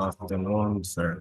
afternoon, sir.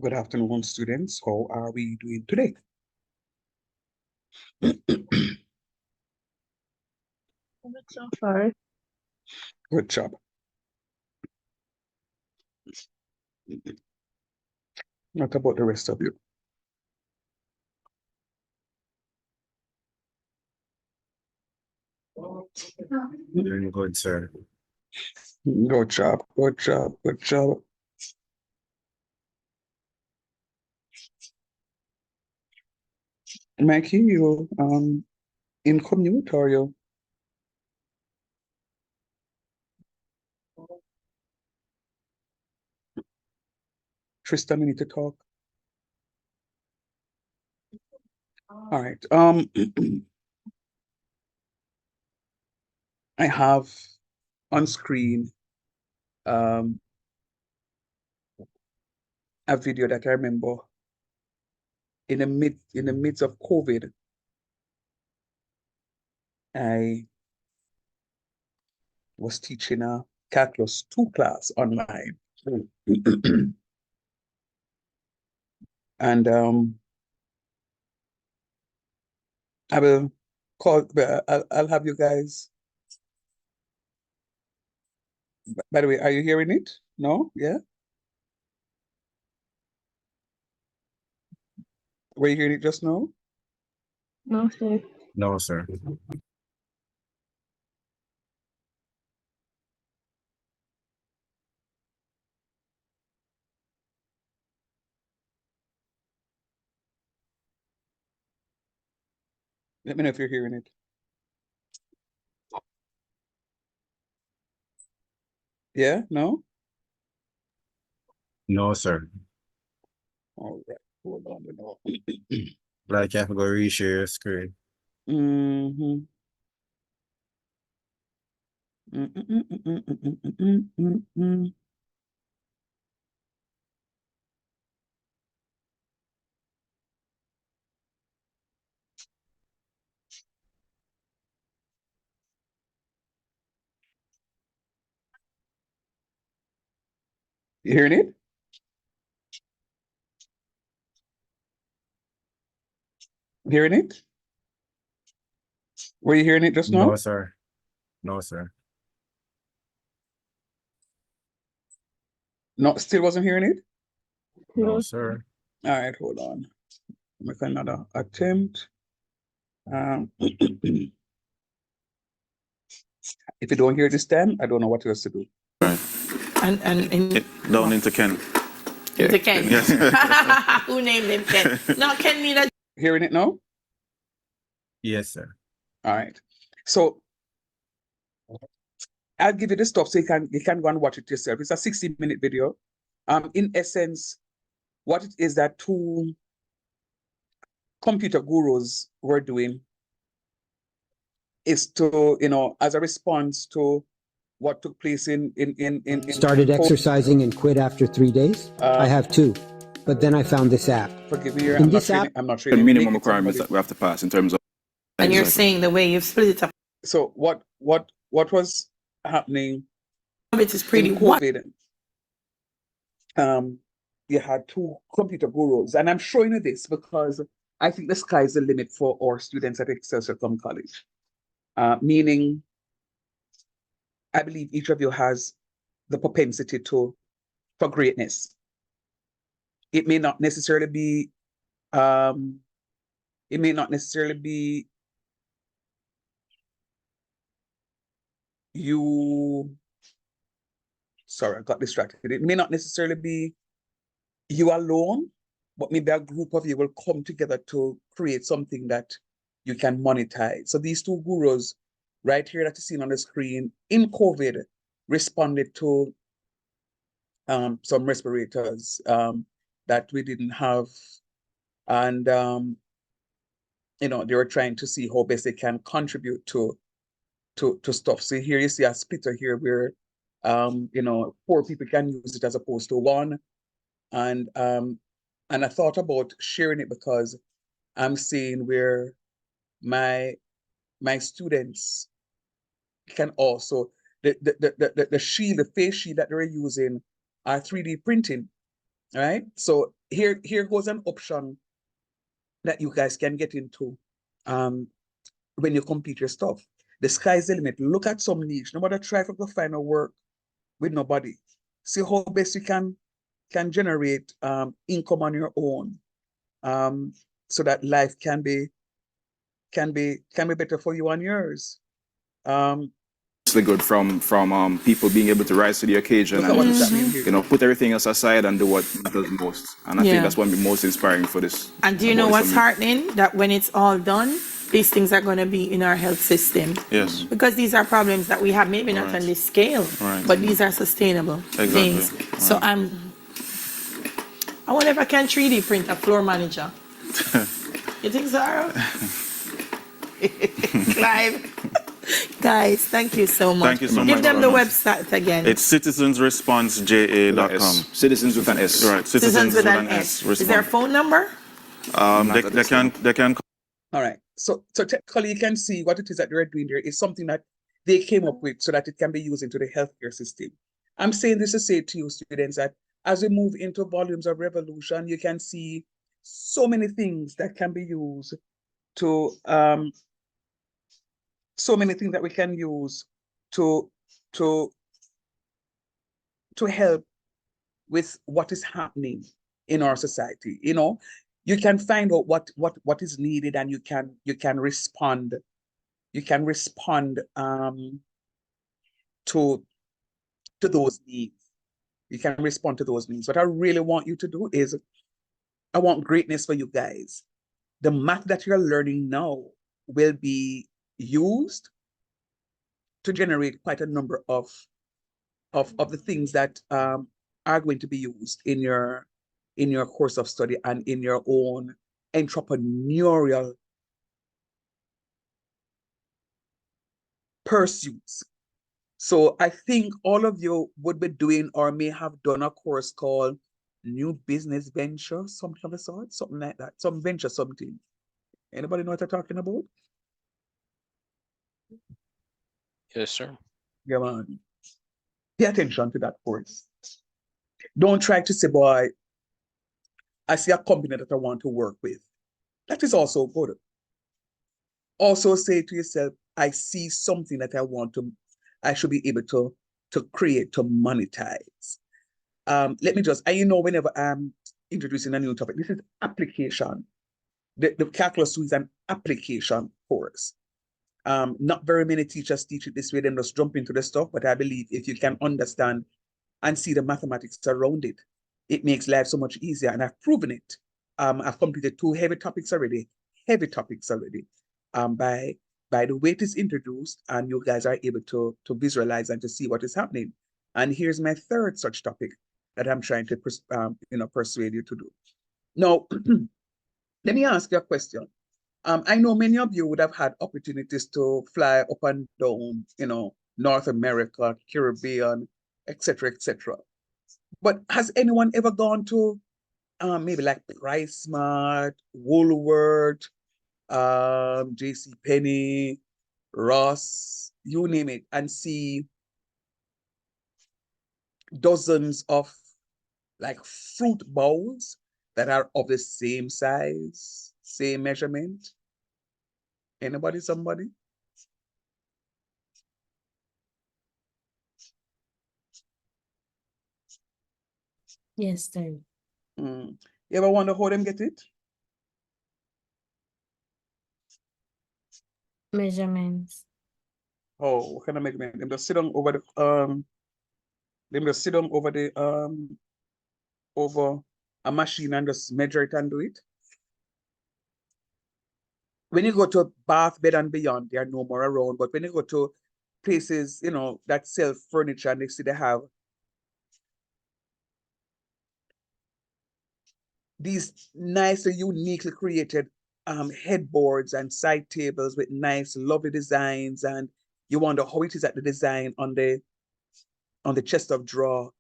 Good afternoon, students. How are we doing today? So far. Good job. What about the rest of you? Doing good, sir. Good job. Good job. Good job. Mikey, you in commute or you? Tristan, we need to talk. All right. I have on screen a video that I remember in the midst of COVID. I was teaching a Calculus 2 class online. And I will call, I'll have you guys. By the way, are you hearing it? No? Yeah? Were you hearing it just now? No, sir. No, sir. Let me know if you're hearing it. Yeah? No? No, sir. All right. Hold on. Like you have to go reshare your screen. Mm-hmm. You hearing it? Hearing it? Were you hearing it just now? No, sir. No, sir. No, still wasn't hearing it? No, sir. All right, hold on. Make another attempt. If you don't hear this time, I don't know what else to do. Right. And Down into Ken. into Ken. Yes. Who named him Ken? No, Ken need a Hearing it now? Yes, sir. All right. So I'll give you the stuff so you can go and watch it yourself. It's a 60-minute video. In essence, what it is that two computer gurus were doing is to, as a response to what took place in Started exercising and quit after 3 days? I have too. But then I found this app. Forgive me here. In this app, I'm not sure. The minimum requirements that we have to pass in terms of. and you're saying the way you've split it up So what was happening it is pretty in COVID? You had two computer gurus, and I'm showing you this because I think the sky is the limit for our students at Excelsior College. Meaning, I believe each of you has the propensity for greatness. It may not necessarily be you. Sorry, I got distracted. It may not necessarily be you alone, but maybe a group of you will come together to create something that you can monetize. So these two gurus right here that you see on the screen in COVID responded to some respirators that we didn't have. And, they were trying to see how best they can contribute to stuff. So here you see a splitter here where, 4 people can use it as opposed to one. And I thought about sharing it because I'm seeing where my students can also the shield, the face shield that they're using are 3D printing. All right. So here goes an option that you guys can get into when you complete your stuff. The sky's the limit. Look at some niche. No matter try to find a work with nobody. See how best you can generate income on your own, so that life can be better for you and yours. It's good from people being able to rise to the occasion Look at what is and happening here. put everything else aside and do what matters most. And I Yeah. think that's what be most inspiring for this. And do you know about what's this summit. heartening? That when it's all done, these things are going to be in our health system. Yes. Because these are problems that we have, maybe not Right. on this scale, Right. but these are sustainable Exactly. things. So I wonder if I can 3D print a floor manager. You think so, Aaron? Clive. Guys, thank you so much. Thank you so Give much, them the Ronald. website again. It's citizensresponseja.com. Citizens with an S. Right, Citizens with an S. Is there a Respond. phone number? They can All right. So technically you can see what it is that they're doing there is something that they came up with so that it can be used into the healthcare system. I'm saying this to say to you students that as we move into volumes of revolution, you can see so many things that can be used to so many things that we can use to help with what is happening in our society. You know, you can find out what is needed, and you can respond. You can respond to those needs. You can respond to those needs. What I really want you to do is, I want greatness for you guys. The math that you're learning now will be used to generate quite a number of the things that are going to be used in your course of study and in your own entrepreneurial pursuits. So I think all of you would be doing or may have done a course called New Business Venture, something of the sort, something like that, some venture something. Anybody know what I'm talking about? Yes, sir. Yeah, man. Pay attention to that course. Don't try to say, boy, I see a company that I want to work with. That is also good. Also say to yourself, I see something that I should be able to create, to monetize. Let me just, and you know, whenever I'm introducing a new topic, this is application. The calculus 2 is an application course. Not very many teachers teach it this way, then just jump into the stuff, but I believe if you can understand and see the mathematics around it, it makes life so much easier. And I've proven it. I've completed 2 heavy topics already, by the way it is introduced, and you guys are able to visualize and to see what is happening. And here's my 3rd such topic that I'm trying to persuade you to do. Now, let me ask you a question. I know many of you would have had opportunities to fly up and down, North America, Caribbean, etc., etc. But has anyone ever gone to maybe like PriceSmart, Woolworth, JCPenney, Ross, you name it, and see dozens of like fruit bowls that are of the same size, same measurement? Anybody, somebody? Yes, sir. You ever wonder how them get it? Measurements. Oh, what kind of measurement? Them just sit down over the over a machine and just measure it and do it. When you go to Bath, Bed and Beyond, they are no more around. But when you go to places, that sell furniture, and they have these nice, uniquely created headboards and side tables with nice, lovely designs, and you wonder how it is that the design on the chest of drawer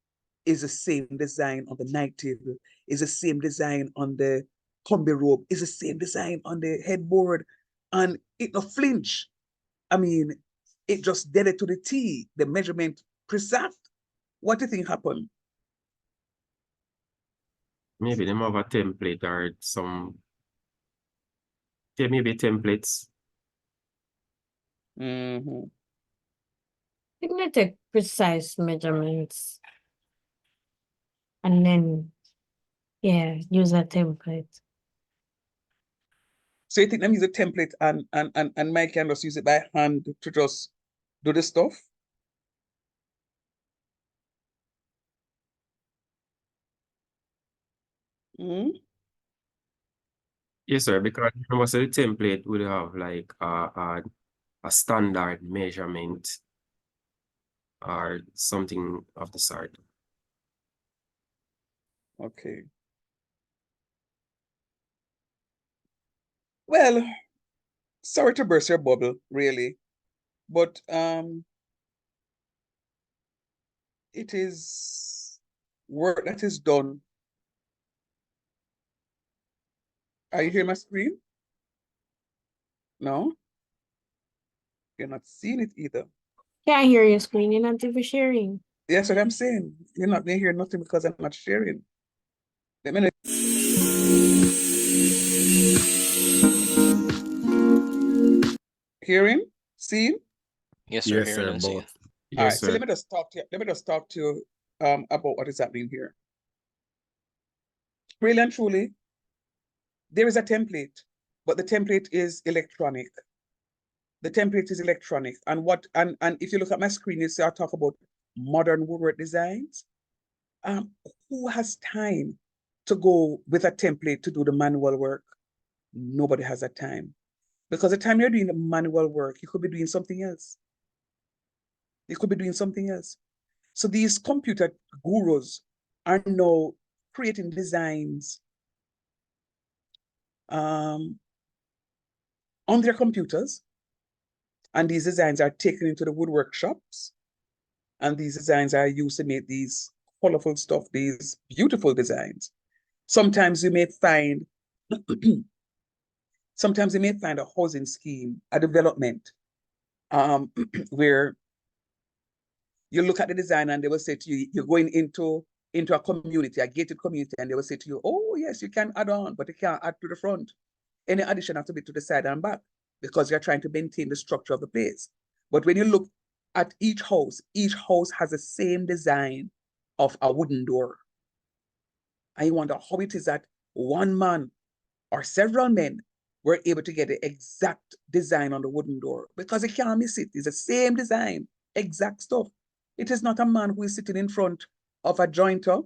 is the same design on the night table, is the same design on the combi robe, is the same design on the headboard, and it no flinch. I mean, it just did it to the T, the measurement precise. What do you think happened? maybe them have a template or some, yeah, maybe templates. Mhm. You can take precise measurements. And then, yeah, use a template. So you think them use a template and Mike can just use it by hand to just do the stuff? Hmm. Yes, sir, because most of the template would have like a standard measurement or something of the sort. Okay. Well, sorry to burst your bubble, really, but it is work that is done. Are you hearing my screen? No? You're not seeing it either. Can't hear your screen, you're not even sharing. That's what I'm saying. You're not gonna hear nothing because I'm not sharing. Let me know. Hearing? Seeing? Yes, sir. Yes, Hearing sir, and seeing. both. All Yes, right, so sir. let me just talk to you. Let me just talk to you about what is happening here. Really and truly, there is a template, but the template is electronic. The template is electronic. And if you look at my screen, you see I talk about modern woodwork designs. Who has time to go with a template to do the manual work? Nobody has that time. Because the time you're doing the manual work, you could be doing something else. You could be doing something else. So these computer gurus are now creating designs on their computers. And these designs are taken into the woodwork shops. And these designs are used to make these colorful stuff, these beautiful designs. Sometimes you may find sometimes you may find a housing scheme, a development, where you look at the design and they will say to you, you're going into a community, a gated community, and they will say to you, oh, yes, you can add on, but you can't add to the front. Any addition has to be to the side and back because you're trying to maintain the structure of the place. But when you look at each house has the same design of a wooden door. And you wonder how it is that one man or several men were able to get the exact design on the wooden door because you can't miss it. It's the same design, exact stuff. It is not a man who is sitting in front of a jointer,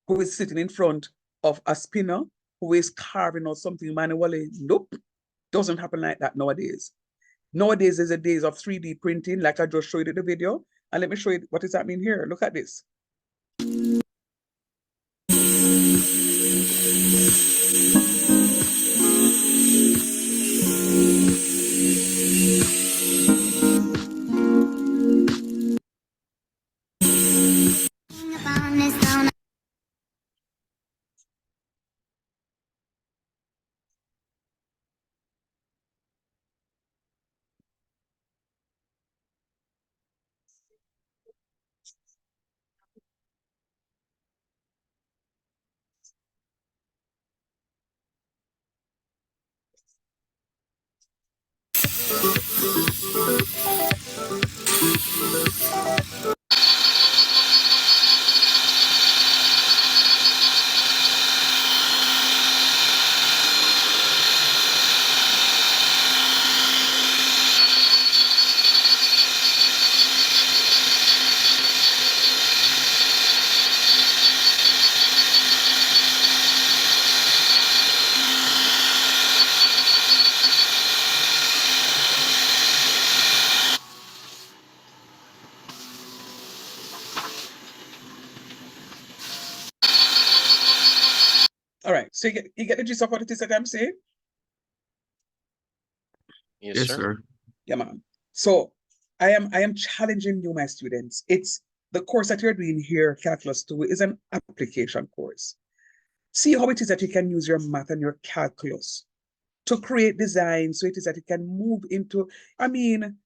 who is sitting in front of a spinner, who is carving out something manually. Nope, doesn't happen like that nowadays. Nowadays is the days of 3D printing, like I just showed you the video. And let me show you what is happening here. Look at this. All right, so you get the gist of what it is that I'm saying? Yes, Yes, sir. sir. Yeah, man. So I am challenging you, my students. It's the course that you're doing here, Calculus 2, is an application course. See how it is that you can use your math and your calculus to create designs, so it is that you can move into, I mean,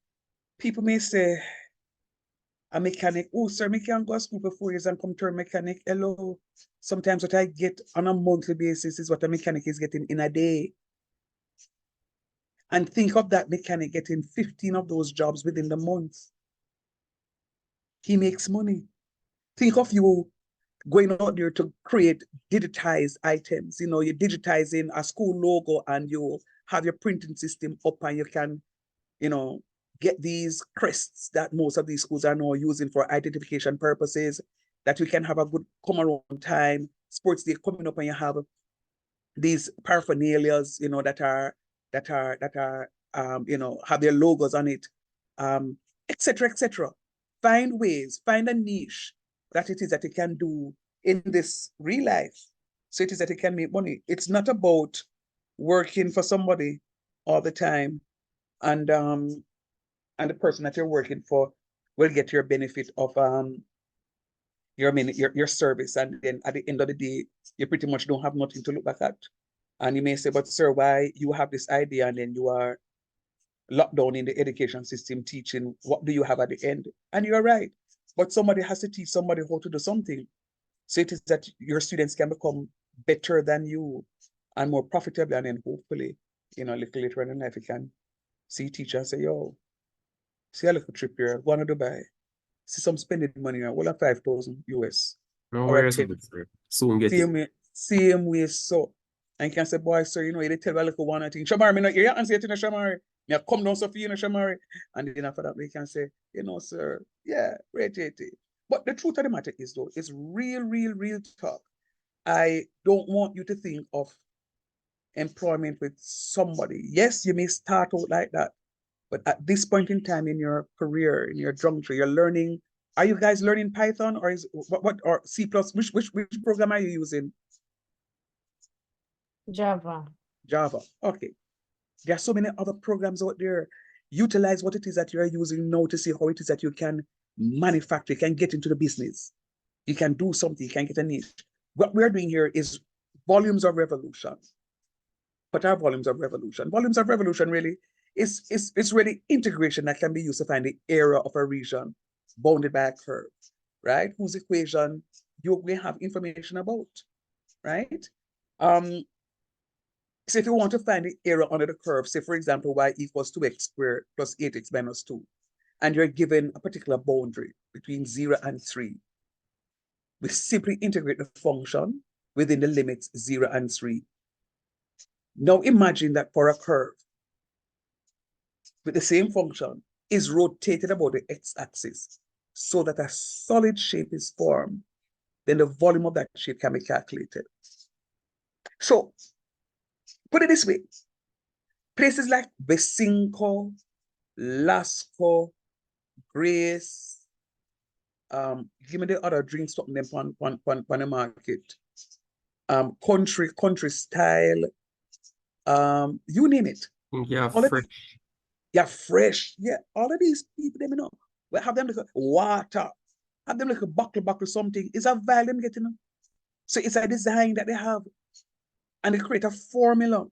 people may say, a mechanic. Oh, sir, me can go to school for 4 years and come to a mechanic. Hello. Sometimes what I get on a monthly basis is what a mechanic is getting in a day. And think of that mechanic getting 15 of those jobs within the month. He makes money. Think of you going out there to create digitized items. You know, you're digitizing a school logo and you have your printing system up and you can, you know, get these crests that most of these schools are now using for identification purposes, that we can have a good come around time, sports day coming up and you have these paraphernalias, you know, that are you know, have their logos on it, etc., etc. Find ways, find a niche that it is that it can do in this real life. So it is that it can make money. It's not about working for somebody all the time and the person that you're working for will get your benefit of your service, and then at the end of the day, you pretty much don't have nothing to look back at. And you may say, but sir, why you have this idea and then you are locked down in the education system teaching, what do you have at the end? And you're right, but somebody has to teach somebody how to do something. So it is that your students can become better than you and more profitable, and then hopefully, you know, a little later in life, you can see teacher and say, yo, see a little trip here, go to Dubai, see some spending money, well, 5,000 US. No or a worries 10. with it, sir. Soon get it. Same way, so. And you can say, boy, sir, you know, you tell a little one, I think, Shamari, me not hear you and say it in a Shamari. Me a come down so for you in a Shamari. And then after that, we can say, you know, sir, yeah, great. But the truth of the matter is, though, it's real talk. I don't want you to think of employment with somebody. Yes, you may start out like that, but at this point in time in your career, in your juncture, you're learning. Are you guys learning Python or is what or C++? Which program are you using? Java. Java. Okay. There are so many other programs out there. Utilize what it is that you're using now to see how it is that you can manufacture, you can get into the business. You can do something, you can get a niche. What we're doing here is volumes of revolution. What are volumes of revolution? Volumes of revolution really is really integration that can be used to find the area of a region bounded by a curve, right? Whose equation you will have information about, right? So if you want to find the area under the curve, say for example, y equals 2x squared plus 8x minus 2, and you're given a particular boundary between 0 and 3, we simply integrate the function within the limits 0 and 3. Now imagine that for a curve with the same function is rotated about the x-axis so that a solid shape is formed, then the volume of that shape can be calculated. So put it this way, places like Besinco, Lasco, Grace, give me the other drinks something them on the market. Country style, you name it. Yeah, All fresh. Yeah, fresh. Yeah, all of these people, them, you know, we have them like water, have them like a buckle something. It's a violin getting. So it's a design that they have, and they create a formula,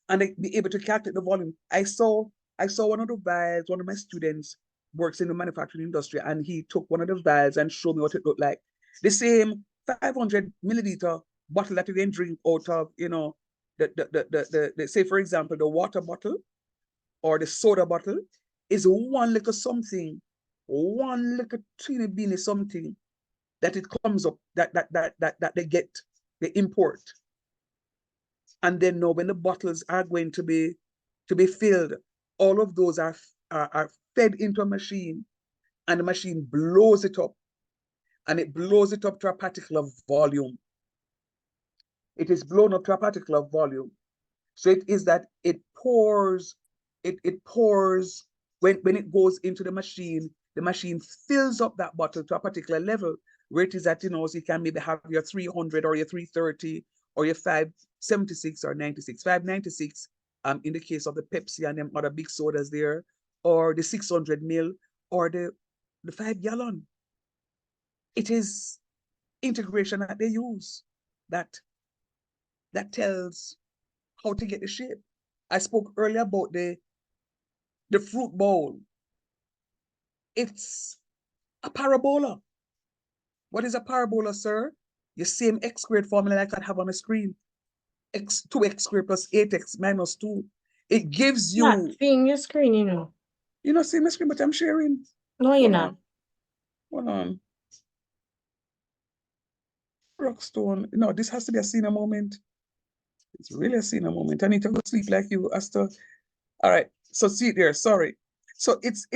and they be able to calculate the volume. I saw one of the vials. One of my students works in the manufacturing industry, and he took one of the vials and showed me what it looked like. The same 500 milliliter bottle that you can drink out of, you know, the say for example the water bottle or the soda bottle is one little something, one little teeny beany something that it comes up that they import. And then now when the bottles are going to be filled, all of those are fed into a machine, and the machine blows it up, and it blows it up to a particular volume. It is blown up to a particular volume. So it is that it pours, it pours when it goes into the machine fills up that bottle to a particular level where it is that, you know, so you can maybe have your 300 or your 330 or your 576 or 96, 596 in the case of the Pepsi and them other big sodas there, or the 600 ml or the 5 gallon. It is integration that they use that tells how to get the shape. I spoke earlier about the fruit bowl. It's A parabola. What is a parabola, sir? Your same x squared formula like I have on the screen. 2x squared plus 8x minus 2. It gives you... Not seeing your screen, you know. You're not seeing my screen, but I'm sharing. No, you're Hold not. on. Hold on. Rockstone. No, this has to be a senior moment. It's really a senior moment. I need to go sleep like you, Asta. All right. So see it there. Sorry. So it's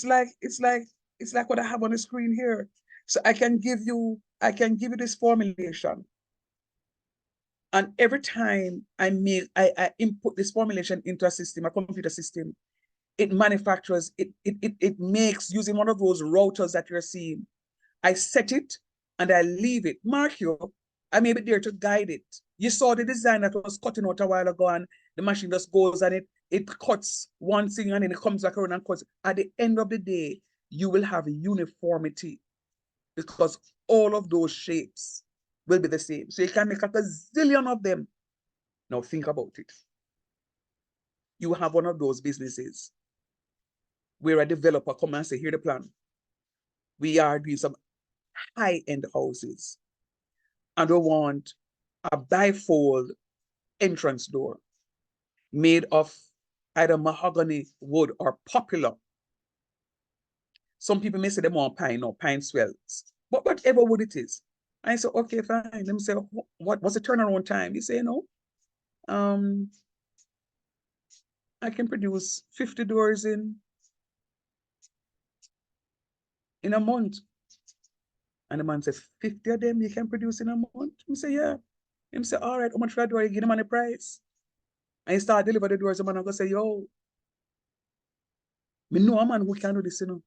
like what I have on the screen here. So I can give you this formulation. And every time I input this formulation into a system, a computer system, it manufactures, it makes using one of those routers that you're seeing. I set it and I leave it. Mark you, I may be there to guide it. You saw the design that was cutting out a while ago, and the machine just goes and it cuts one thing and then it comes back around and cuts. At the end of the day, you will have uniformity because all of those shapes will be the same. So you can make a gazillion of them. Now think about it. You have one of those businesses where a developer come and say, here the plan. We are doing some high-end houses and we want a bifold entrance door made of either mahogany wood or popular. Some people may say they want pine or pine swells, but whatever wood it is. I say, okay, fine. Let me say, what's the turnaround time? You say, no. I can produce 50 doors in a month. And the man says, 50 of them you can produce in a month? I say, yeah. Him say, all right, how much for that door? You give him on the price. And he start deliver the doors, the man go say, yo, me know a man who can do this, you know.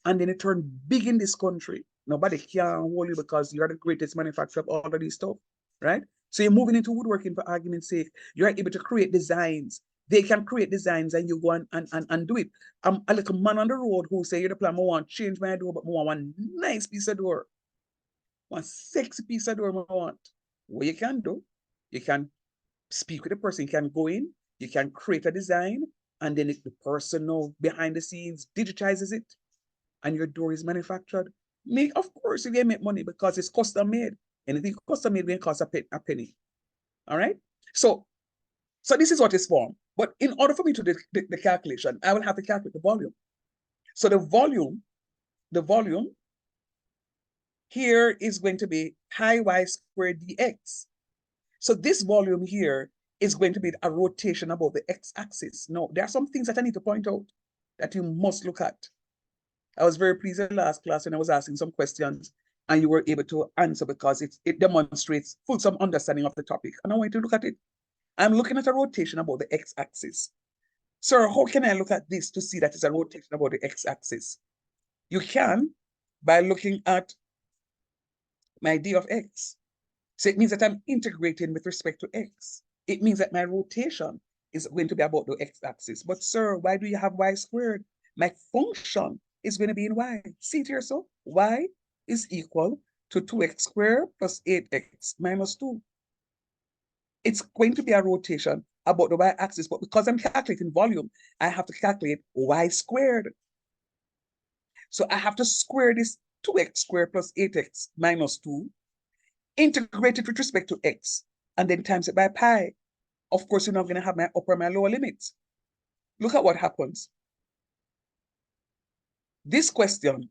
And then it turned big in this country. Nobody can hold you because you're the greatest manufacturer of all of this stuff, right? So you're moving into woodworking for argument's sake. You're able to create designs. They can create designs and you go and do it. I'm a little man on the road who say, you're the plan, I want to change my door, but I want one nice piece of door. One sexy piece of door I want. What you can do, you can speak with the person, you can go in, you can create a design, and then the person now behind the scenes digitizes it, and your door is manufactured. Of course, you can make money because it's custom made. Anything custom made will cost a penny. All right. So this is what is formed. But in order for me to do the calculation, I will have to calculate the volume. So the volume here is going to be pi y squared dx. So this volume here is going to be a rotation above the x-axis. Now, there are some things that I need to point out that you must look at. I was very pleased in the last class when I was asking some questions and you were able to answer because it demonstrates fulsome understanding of the topic. And I want you to look at it. I'm looking at a rotation about the x-axis. Sir, how can I look at this to see that it's a rotation about the x-axis? You can by looking at my d of x. So it means that I'm integrating with respect to x. It means that my rotation is going to be about the x-axis. But sir, why do you have y squared? My function is going to be in y. See it here, so y is equal to 2x squared plus 8x minus 2. It's going to be a rotation about the y-axis, but because I'm calculating volume, I have to calculate y squared. So I have to square this 2x squared plus 8x minus 2, integrate it with respect to x, and then times it by pi. Of course, you're not going to have my upper and my lower limits. Look at what happens. This question,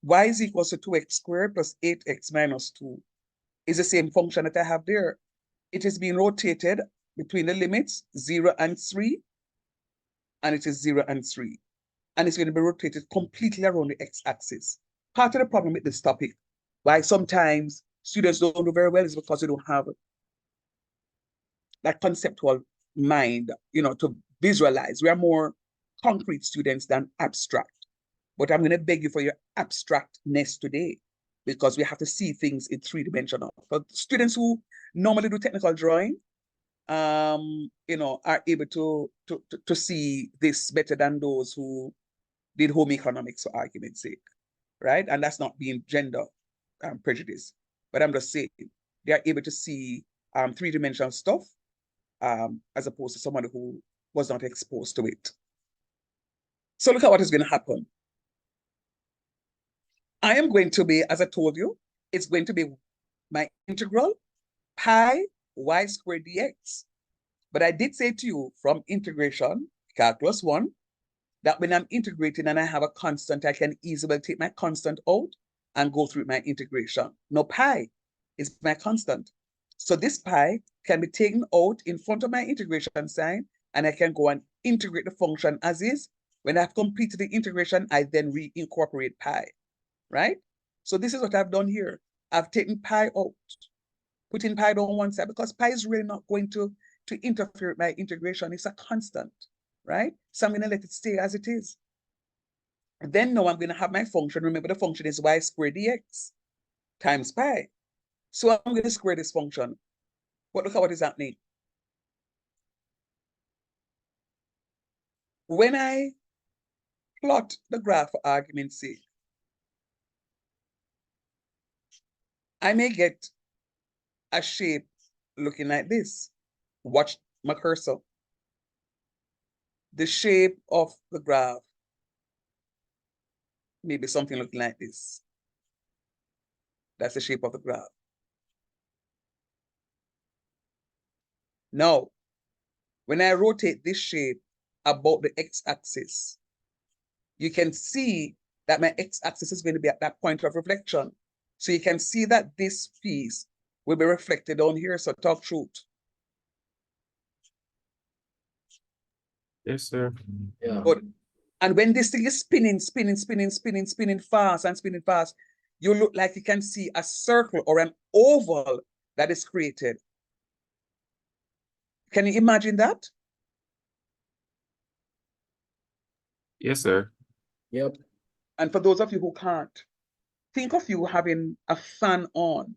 y is equal to 2x squared plus 8x minus 2, is the same function that I have there. It is being rotated between the limits 0 and 3, and it is 0 and 3. And it's going to be rotated completely around the x-axis. Part of the problem with this topic, why sometimes students don't do very well, is because they don't have that conceptual mind, to visualize. We are more concrete students than abstract. But I'm going to beg you for your abstractness today, because we have to see things in three-dimensional. For students who normally do technical drawing, are able to see this better than those who did home economics, for argument's sake, right? And that's not being gender prejudice, but I'm just saying they are able to see three-dimensional stuff as opposed to someone who was not exposed to it. So look at what is going to happen. I am going to be, as I told you, it's going to be my integral pi y squared dx. But I did say to you from integration, calculus 1, that when I'm integrating and I have a constant, I can easily take my constant out and go through my integration. No, pi is my constant. So this pi can be taken out in front of my integration sign, and I can go and integrate the function as is. When I've completed the integration, I then reincorporate pi, right? So this is what I've done here. I've taken pi out, putting pi down one side, because pi is really not going to interfere with my integration. It's a constant, right? So I'm going to let it stay as it is. And then now I'm going to have my function. Remember, the function is y squared dx times pi. So I'm going to square this function. But look at what is happening. When I plot the graph for argument's sake, I may get a shape looking like this. Watch my cursor. The shape of the graph may be something looking like this. That's the shape of the graph. Now, when I rotate this shape about the x-axis, you can see that my x-axis is going to be at that point of reflection. So you can see that this piece will be reflected on here. So talk truth. Yes, sir. Yeah. Good. And when this thing is spinning fast and spinning fast, you look like you can see a circle or an oval that is created. Can you imagine that? Yes, sir. Yep. And for those of you who can't, think of you having a fan on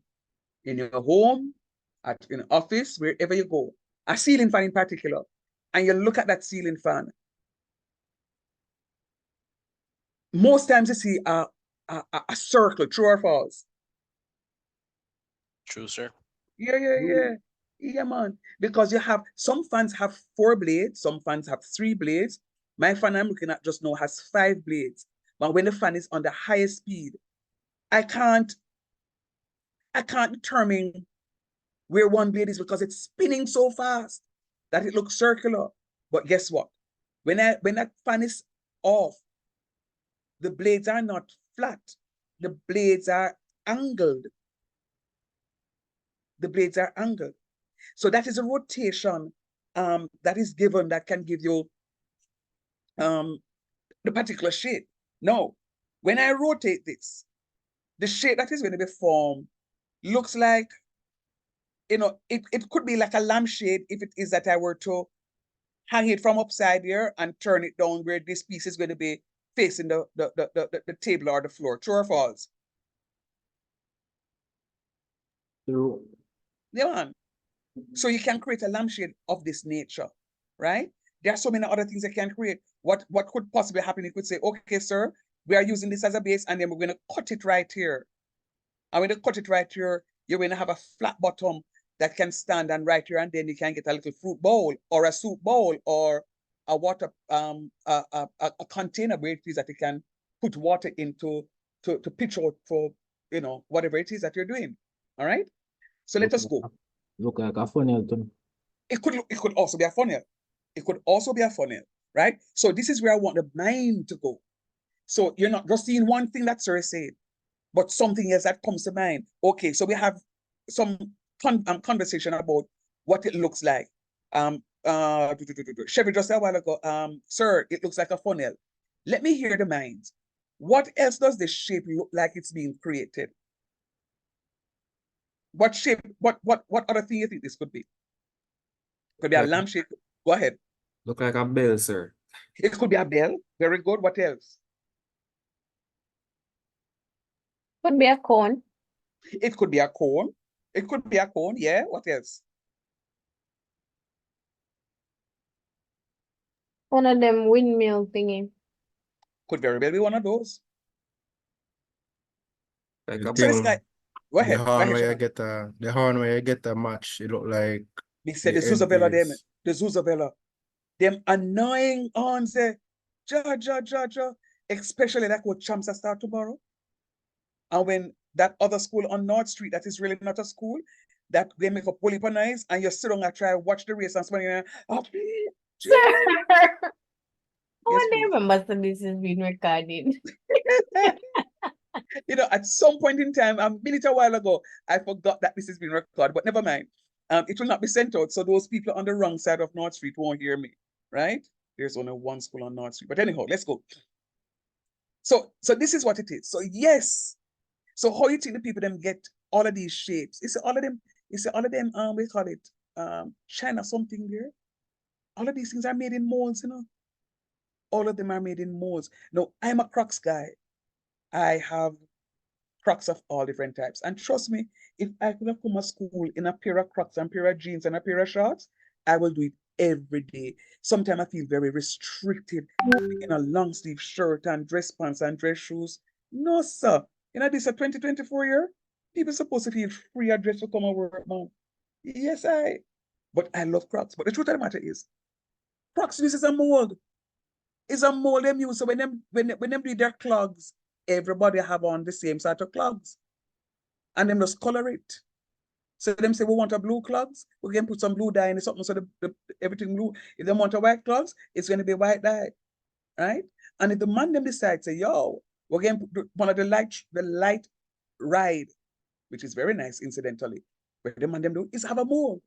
in your home, at an office, wherever you go, a ceiling fan in particular, and you look at that ceiling fan. Most times you see a circle, true or false? True, sir. Yeah, man. Because you have, some fans have 4 blades, some fans have 3 blades. My fan I'm looking at just now has 5 blades. But when the fan is on the highest speed, I can't determine where one blade is because it's spinning so fast that it looks circular. But guess what? When that fan is off, the blades are not flat. The blades are angled. The blades are angled. So that is a rotation that is given that can give you the particular shape. Now, when I rotate this, the shape that is going to be formed looks like, you know, it could be like a lampshade if it is that I were to hang it from upside here and turn it down where this piece is going to be facing the table or the floor. True or false? True. Yeah, man. So you can create a lampshade of this nature, right? There are so many other things you can create. What could possibly happen? You could say, okay, sir, we are using this as a base, and then we're going to cut it right here. And when you cut it right here, you're going to have a flat bottom that can stand and right here, and then you can get a little fruit bowl or a soup bowl or a water a container where it is that you can put water into to pitch out for, you know, whatever it is that you're doing. All right. So let us go. Look like a funnel too. It could also be a funnel. It could also be a funnel, right? So this is where I want the mind to go. So you're not just seeing one thing that Sir said, but something else that comes to mind. Okay, so we have some conversation about what it looks like. Chevy just said a while ago, sir, it looks like a funnel. Let me hear the minds. What else does this shape look like it's being created? What shape, what other thing you think this could be? Could be a lampshade. Go ahead. Look like a bell, sir. It could be a bell. Very good. What else? Could be a cone. It could be a cone. It could be a cone. Yeah. What else? One of them windmill thingy. Could very well be one of those. Like The a So this thing, guy, go ahead. the Go horn ahead, where you Sean. get the horn where you get a match, it look like They said the the end Zuzavella them, piece. the Zuzavella. Them annoying on say, ja, especially like what champs start tomorrow. And when that other school on North Street, that is really not a school, that they make a bully nice, and you sit down and try to watch the race and somebody, oh, please, Sir, I Yes, wonder please. remember so this is being recorded. You know, at some point in time, a minute a while ago, I forgot that this is being recorded, but never mind. It will not be sent out, so those people on the wrong side of North Street won't hear me, right? There's only one school on North Street. But anyhow, let's go. So this is what it is. So yes. So how you think the people them get all of these shapes? It's all of them, we call it China something there. All of these things are made in molds, you know. All of them are made in molds. Now, I'm a Crocs guy. I have Crocs of all different types. And trust me, if I could have come to school in a pair of Crocs and a pair of jeans and a pair of shorts, I will do it every day. Sometimes I feel very restricted in a long sleeve shirt and dress pants and dress shoes. No, sir. You know, this is a 2024 year. People supposed to feel free at dress to come and work, man. Yes, but I love Crocs. But the truth of the matter is, Crocs uses a mold. It's a mold them use. So when them do their clogs, everybody have on the same sort of clogs. And them just color it. So them say, we want a blue clogs, we can put some blue dye in it, something so everything blue. If they want a white clogs, it's going to be white dye, right? And if the man them decide, say, yo, we're going to put one of the light ride, which is very nice, incidentally. But the man them do is have a mold.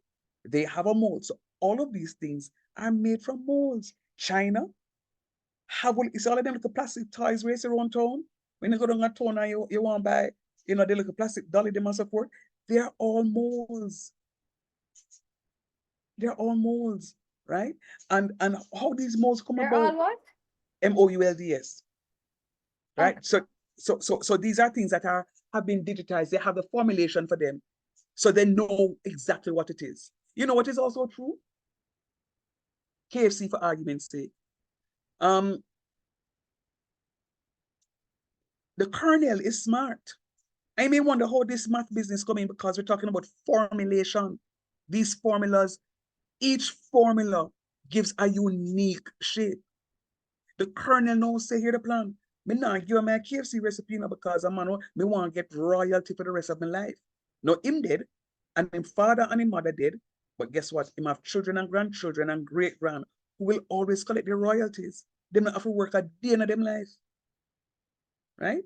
They have a mold. So all of these things are made from molds. China, it's all of them little plastic toys race around town. When you go down a town and you want to buy, you know, the little plastic dolly them and so forth, they're all molds. They're all molds, right? And how these molds come They're about? all what? MOULDS. Right? Okay. So these are things that have been digitized. They have the formulation for them. So they know exactly what it is. You know what is also true? KFC, for argument's sake. The kernel is smart. I may wonder how this math business coming, because we're talking about formulation. These formulas, each formula gives a unique shape. The kernel knows say here the plan. Me not give my KFC recipe now because I'm me want to get royalty for the rest of my life. No, him did, and him father and him mother did. But guess what? Him have children and grandchildren and great grand who will always collect the royalties. Them not have to work a day in them life. Right?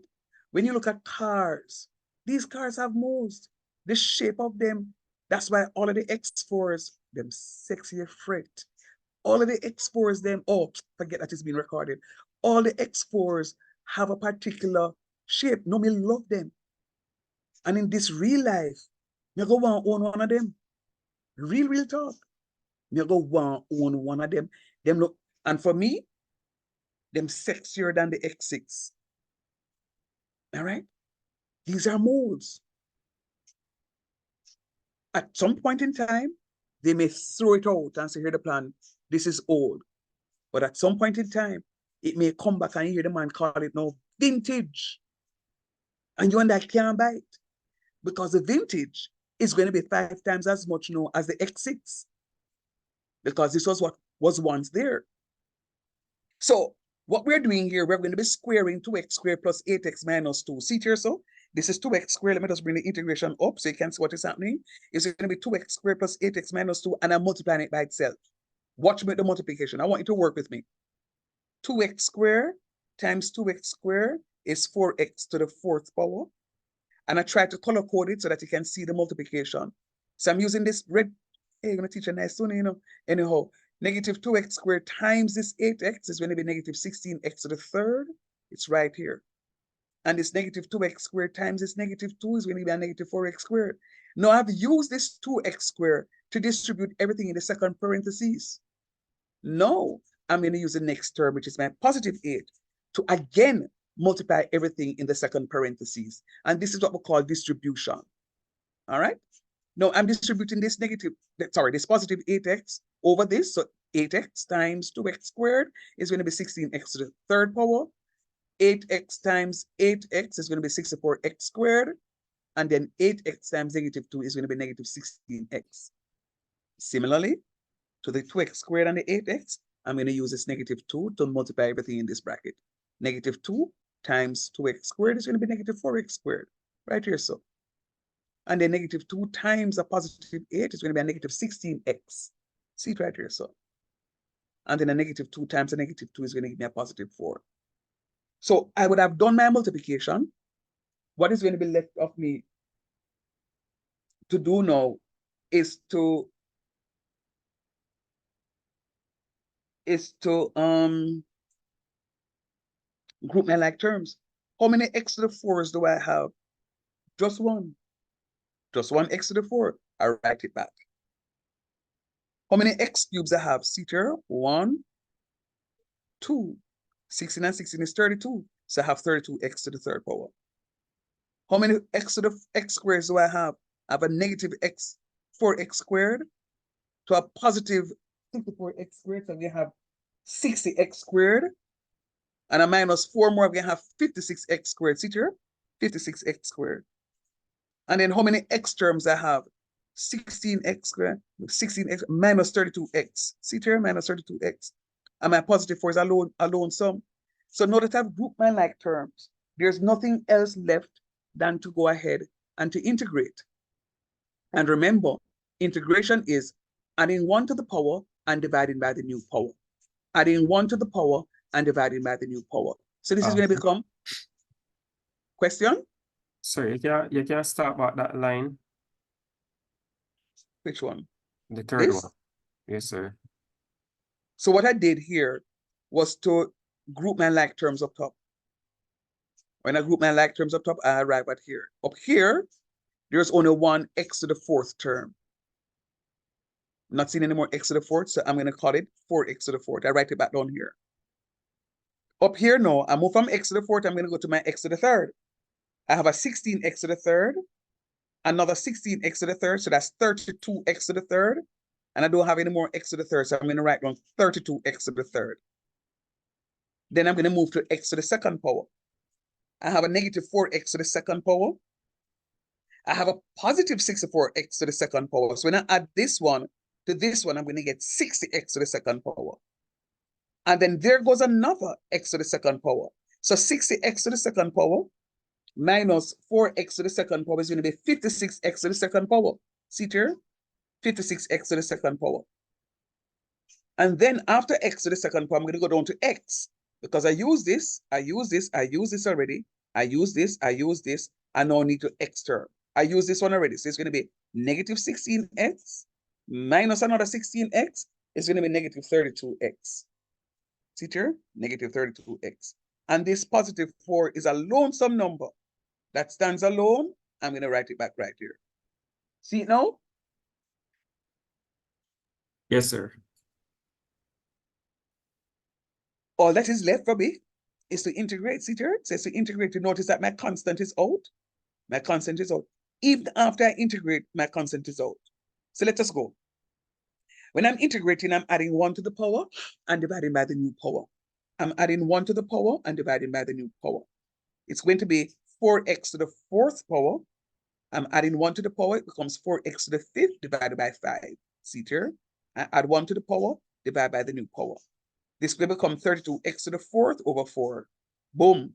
When you look at cars, these cars have molds. The shape of them, that's why all of the X4s, them sexy freight. All of the X4s, them, oh, forget that it's being recorded. All the X4s have a particular shape. No, me love them. And in this real life, me go want own one of them. Real talk. Me go want own one of them. Them look, and for me, them sexier than the X6. All right? These are molds. At some point in time, they may throw it out and say, here the plan, this is old. But at some point in time, it may come back and you hear the man call it now vintage. And you and I can't buy it. Because the vintage is going to be 5 times as much now as the X6. Because this was what was once there. So what we're doing here, we're going to be squaring 2x squared plus 8x minus 2. See here, so this is 2x squared. Let me just bring the integration up so you can see what is happening. It's going to be 2x squared plus 8x minus 2, and I'm multiplying it by itself. Watch me with the multiplication. I want you to work with me. 2x squared times 2x squared is 4x to the 4th power. And I try to color code it so that you can see the multiplication. So I'm using this red. Hey, you're going to teach a nice soon, you know. Anyhow, negative 2x squared times this 8x is going to be negative 16x to the 3rd. It's right here. And this negative 2x squared times this negative 2 is going to be a negative 4x squared. Now I've used this 2x squared to distribute everything in the second parentheses. Now I'm going to use the next term, which is my positive 8, to again multiply everything in the second parentheses. And this is what we call distribution. All right? Now I'm distributing this this positive 8x over this. So 8x times 2x squared is going to be 16x to the 3rd power. 8x times 8x is going to be 64x squared. And then 8x times negative 2 is going to be negative 16x. Similarly, to the 2x squared and the 8x, I'm going to use this negative 2 to multiply everything in this bracket. Negative 2 times 2x squared is going to be negative 4x squared, right here, so. And then negative 2 times a positive 8 is going to be a negative 16x. See it right here, so. And then a negative 2 times a negative 2 is going to give me a positive 4. So I would have done my multiplication. What is going to be left of me to do now is to group my like terms. How many x to the 4s do I have? Just one. Just one x to the 4. I write it back. How many x cubes I have? See here, 1, 2. 16 and 16 is 32. So I have 32x to the 3rd power. How many x to the x squares do I have? I have a negative x, 4x squared to a positive 64x squared. So we have 60x squared. And a minus 4 more, we have 56x squared. See here? 56x squared. And then how many x terms I have? 16x squared, 16x minus 32x. See here? Minus 32x. And my positive 4 is alone sum. So now that I've grouped my like terms, there's nothing else left than to go ahead and to integrate. And remember, integration is adding 1 to the power and dividing by the new power. Adding 1 to the power and dividing by the new power. So this is going to become question. Sorry, you can start about that line. Which one? The third This? one. Yes, sir. So what I did here was to group my like terms up top. When I group my like terms up top, I arrive at here. Up here, there's only one x to the 4th term. Not seeing any more x to the 4th, so I'm going to call it 4x to the 4th. I write it back down here. Up here now, I move from x to the 4th, I'm going to go to my x to the 3rd. I have a 16x to the 3rd, another 16x to the 3rd, so that's 32x to the 3rd. And I don't have any more x to the 3rd, so I'm going to write down 32x to the 3rd. Then I'm going to move to x to the 2nd power. I have a negative 4x to the 2nd power. I have a positive 64x to the 2nd power. So when I add this one to this one, I'm going to get 60x to the 2nd power. And then there goes another x to the 2nd power. So 60x to the 2nd power minus 4x to the 2nd power is going to be 56x to the 2nd power. See here? 56x to the 2nd power. And then after x to the 2nd power, I'm going to go down to x. Because I use this already. I use this, I now need to x term. I use this one already. So it's going to be negative 16x minus another 16x. It's going to be negative 32x. See here? Negative 32x. And this positive 4 is a lonesome number. That stands alone. I'm going to write it back right here. See it now? Yes, sir. All that is left for me is to integrate. See here? It says to integrate. You notice that my constant is out. My constant is out. Even after I integrate, my constant is out. So let us go. When I'm integrating, I'm adding 1 to the power and dividing by the new power. I'm adding 1 to the power and dividing by the new power. It's going to be 4x to the 4th power. I'm adding 1 to the power. It becomes 4x to the 5th divided by 5. See here? I add 1 to the power, divide by the new power. This will become 32x to the 4th over 4. Boom.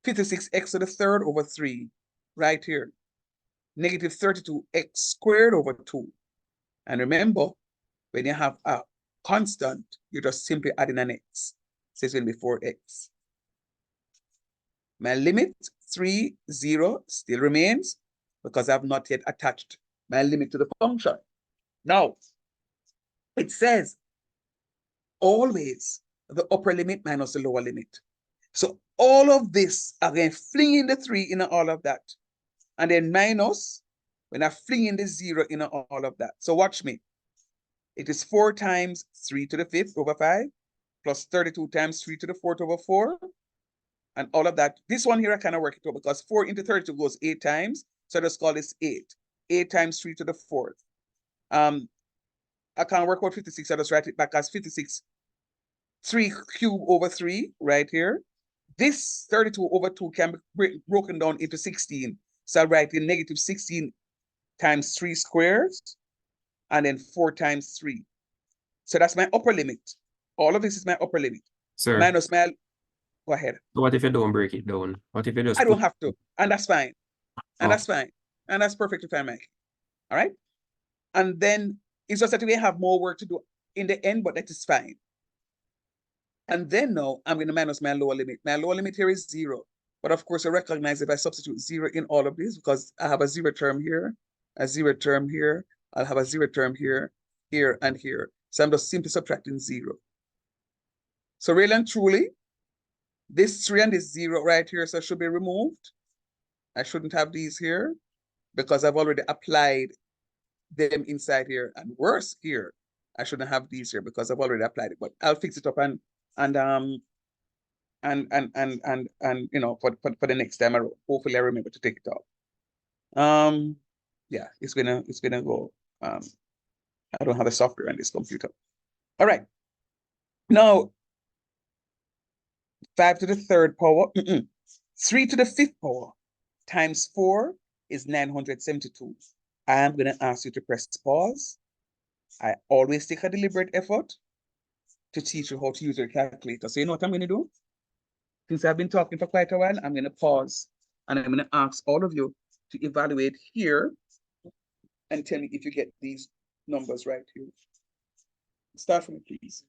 56x to the 3rd over 3. Right here. Negative 32x squared over 2. And remember, when you have a constant, you're just simply adding an x. So it's going to be 4x. My limit 3, 0 still remains because I have not yet attached my limit to the function. Now, it says always the upper limit minus the lower limit. So all of this, again, fling in the 3 in all of that. And then minus, when I fling in the 0 in all of that. So watch me. It is 4 times 3 to the 5th over 5, plus 32 times 3 to the 4th over 4, and all of that. This one here, I kind of work it out because 4 into 32 goes 8 times. So I just call this 8. 8 times 3 to the 4th. I can't work out 56. I just write it back as 56. 3 cubed over 3 right here. This 32 over 2 can be broken down into 16. So I write in negative 16 times 3 squares, and then 4 times 3. So that's my upper limit. All of this is my upper limit. Sir. Minus my, Go ahead. What if you don't break it down? What if you just I don't put- have to, and that's fine. And Oh. that's fine. And that's perfectly fine, Mike. All right. And then it's just that we have more work to do in the end, but that is fine. And then now I'm going to minus my lower limit. My lower limit here is 0. But of course, I recognize if I substitute 0 in all of these, because I have a 0 term here, a 0 term here, I'll have a 0 term here, here, and here. So I'm just simply subtracting 0. So really and truly, this 3 and this 0 right here, so should be removed. I shouldn't have these here because I've already applied them inside here. And worse here, I shouldn't have these here because I've already applied it. But I'll fix it up and you know, for the next time around. Hopefully I remember to take it off. Yeah, it's gonna go. I don't have the software on this computer. All right. Now 5 to the 3rd power, 3 to the 5th power times 4 is 972. I am gonna ask you to press pause. I always take a deliberate effort to teach you how to use your calculator. So you know what I'm gonna do? Since I've been talking for quite a while, I'm gonna pause and I'm gonna ask all of you to evaluate here and tell me if you get these numbers right here. Start from it, please.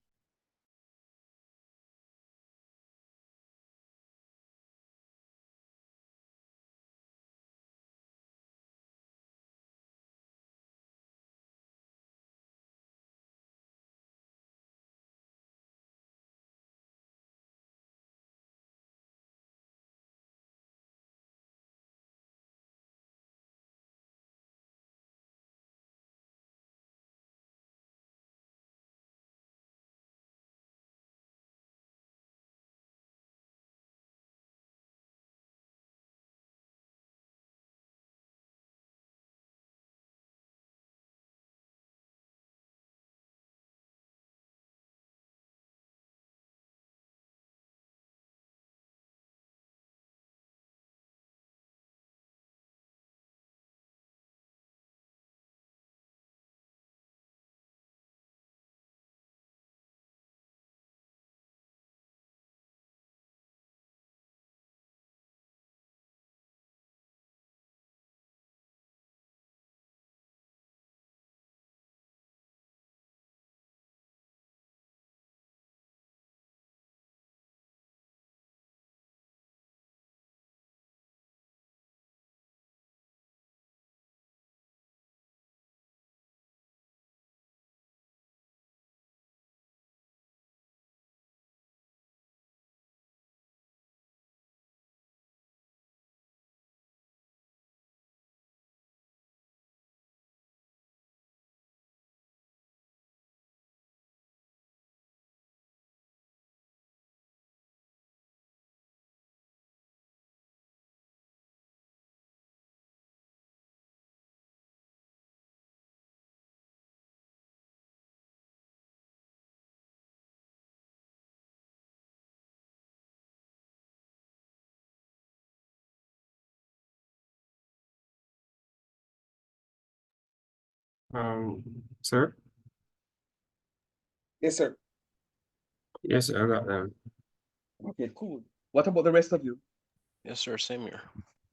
Sir? Yes, sir. Yes, I got them. Okay, cool. What about the rest of you? Yes, sir. Same here.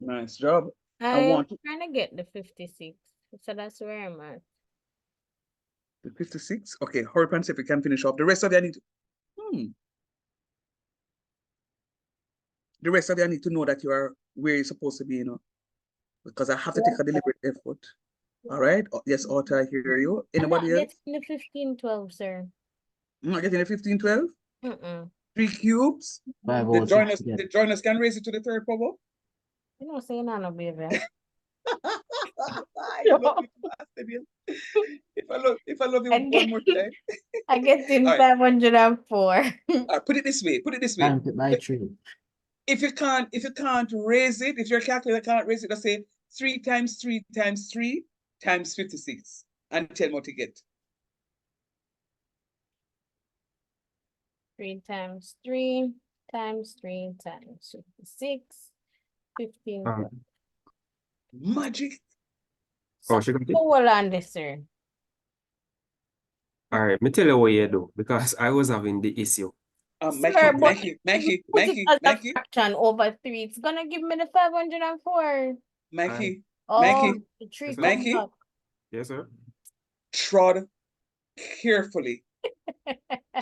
Nice job. I'm want to- trying to get the 56. So that's where I'm at. The 56. Okay, hurry up and see if we can finish off. The rest of you I need to, the rest of you I need to know that you are where you're supposed to be, you know, because I have to take a deliberate effort. All right. Yes, Otto, I hear you. Anybody I'm else? not getting the 1512, sir. I'm not getting a 1512. Mm-mm. 3 cubes. Five The out joiners, six, yeah. the joiners can raise it to the 3rd power. You know, saying no, baby. You love me, bastard, you. If I love you And one more time. I get in All right. 504. Put it this way. Put it this way. Times it by 3. If you can't raise it, if your calculator can't raise it, let's say 3 times 3 times 3 times 56 and tell me what to get. 3 times 3 times 3 times 56. 15. Magic. Oh, she got it? Hold on this, sir. All right, me tell you what you do because I was having the issue. Sir, but Mikey, if you put it as a fraction over 3, it's gonna give me the 504. Mikey, Oh, Mikey, the 3 Yes, sir. comes Mikey, up. Yes, sir. trod carefully.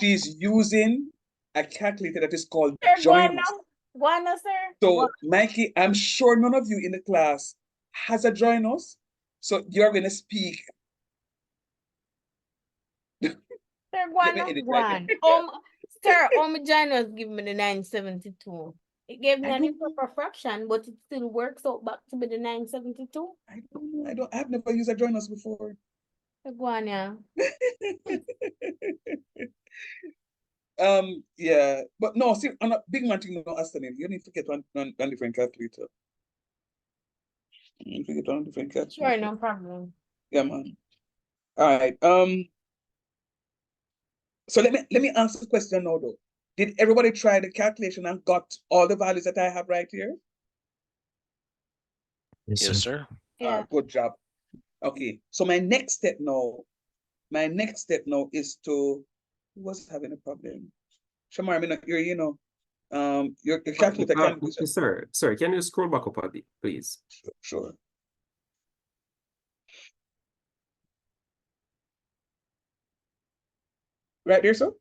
She's using a calculator that is called Sir, go on Join Us. now. Go on now, sir. So, Mikey, I'm sure none of you in the class has a Join Us. So you're gonna speak. Sir, go Let on me now. edit Go right on. there. Sir, Jonas give me the 972. It gave me I an don't know. improper fraction, but it still works out back to be the 972. I don't know. I've never used a Join Us before. So go on, yeah. Yeah, but no, see, on a big man thing, no, Aston, you need to get one different calculator. You need to get one different calculator. Sure, no problem. Yeah, man. All right. So let me answer the question now, though. Did everybody try the calculation and got all the values that I have right here? Yes, sir. Yeah. Good job. Okay. So my next step now is to, who was having a problem? Shamar, I mean, your calculator can do it. Sir, can you scroll back up a bit, please? Sure. Right there, sir?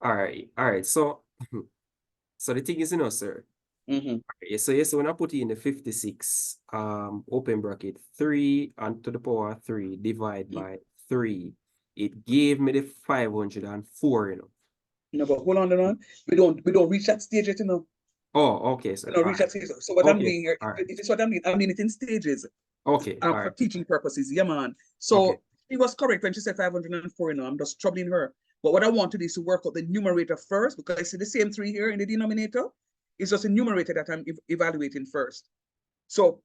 All right. So, so the thing is, sir. Mm-hmm. Okay, so yes, when I put in the 56, open bracket 3 and to the power 3 divide by 3, it gave me the 504, No, but hold on. We don't reach that stage yet, Oh, okay, sir. We don't reach that stage. So what I'm Okay, doing here, alright. if it's what I mean it in stages. Okay, all For right. teaching purposes, yeah, man. So Okay. she was correct when she said 504, I'm just troubling her. But what I want to do is to work out the numerator first, because I see the same 3 here in the denominator. It's just a numerator that I'm evaluating first. So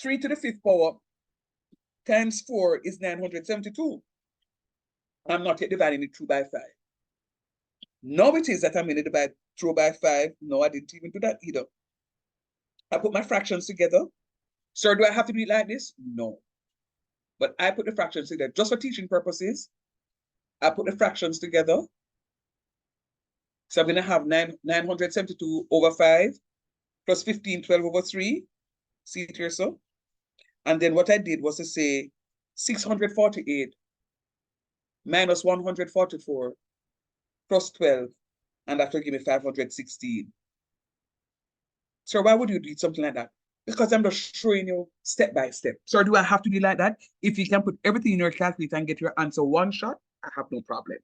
3 to the 5th power times 4 is 972. I'm not yet dividing it through by 5. Now it is that I'm going to divide through by 5. No, I didn't even do that either. I put my fractions together. Sir, do I have to do it like this? No. But I put the fractions together just for teaching purposes. I put the fractions together. So I'm going to have 972 over 5 plus 1512 over 3. See it here, sir? And then what I did was to say 648 minus 144 plus 12, and that will give me 516. So why would you do something like that? Because I'm just showing you step by step. So do I have to be like that? If you can put everything in your calculator and get your answer one shot, I have no problem.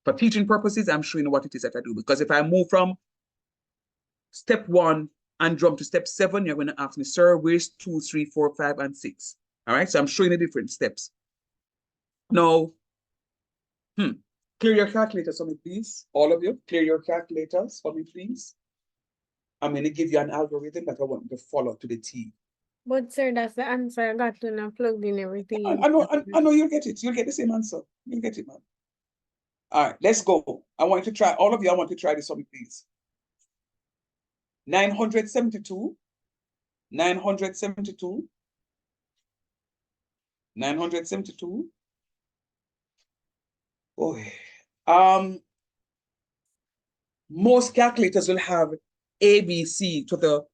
For teaching purposes, I'm showing you what it is that I do. Because if I move from step 1 and jump to step 7, you're going to ask me, sir, where's 2, 3, 4, 5, and 6? All right, so I'm showing the different steps. Now, clear your calculators for me, please. All of you, clear your calculators for me, please. I'm going to give you an algorithm that I want you to follow to the T. But sir, that's the answer I got when I plugged in everything. I know you'll get it. You'll get the same answer. You'll get it, man. All right, let's go. I want you to try, all of you, I want you to try this for me, please. 972, 972, 972. Oh, most calculators will have ABC to the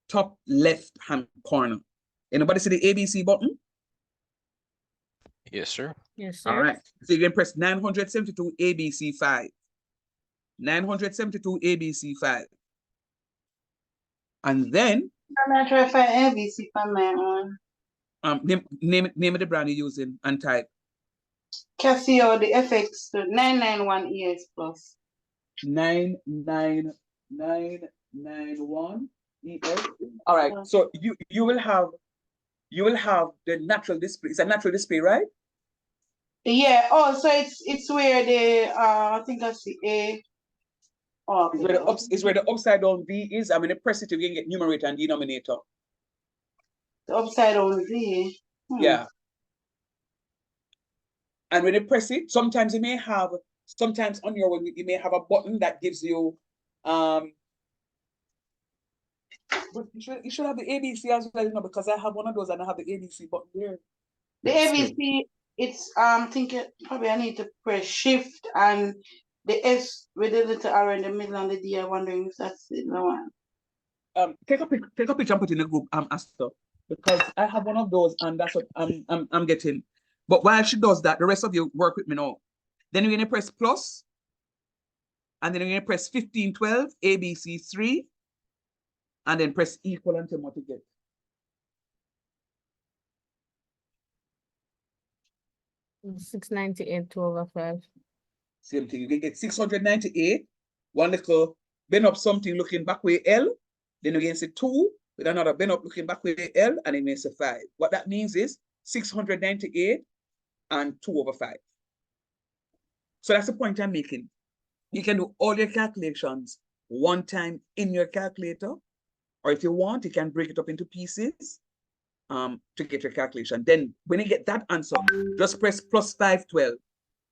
top left-hand corner. Anybody see the ABC button? Yes, sir. Yes, sir. All right. So you can press 972 ABC5. 972 ABC5. And then I'm not trying to find ABC for my own. name the brand you're using and type Casio, the FX 991 EX Plus. 99991 EX. All right. So you will have the natural display. It's a natural display, right? Yeah. Oh, so it's where the I think that's the A. Oh, It's where the upside down V is. I'm gonna press it to get numerator and denominator. the upside down V. Yeah. And when you press it, sometimes on your one, you may have a button that gives you but you should have the ABC as well, because I have one of those and I have the ABC button there. The ABC it's thinking probably I need to press shift and the S with the little R in the middle and the D. I'm wondering if that's the one. Take a picture and put in the group, Asta, because I have one of those and that's what I'm getting. But while she does that, the rest of you work with me now. Then you're gonna press plus, and then you're gonna press 1512 ABC3, and then press equal and tell me what you get. $698 2/5. Same thing. You can get 698. One little bend up something looking back way L. Then you can say 2 with another bend up looking back way L, and then you say 5. What that means is 698 and 2/5. So that's the point I'm making. You can do all your calculations one time in your calculator, or if you want, you can break it up into pieces to get your calculation. Then when you get that answer, just press plus 512.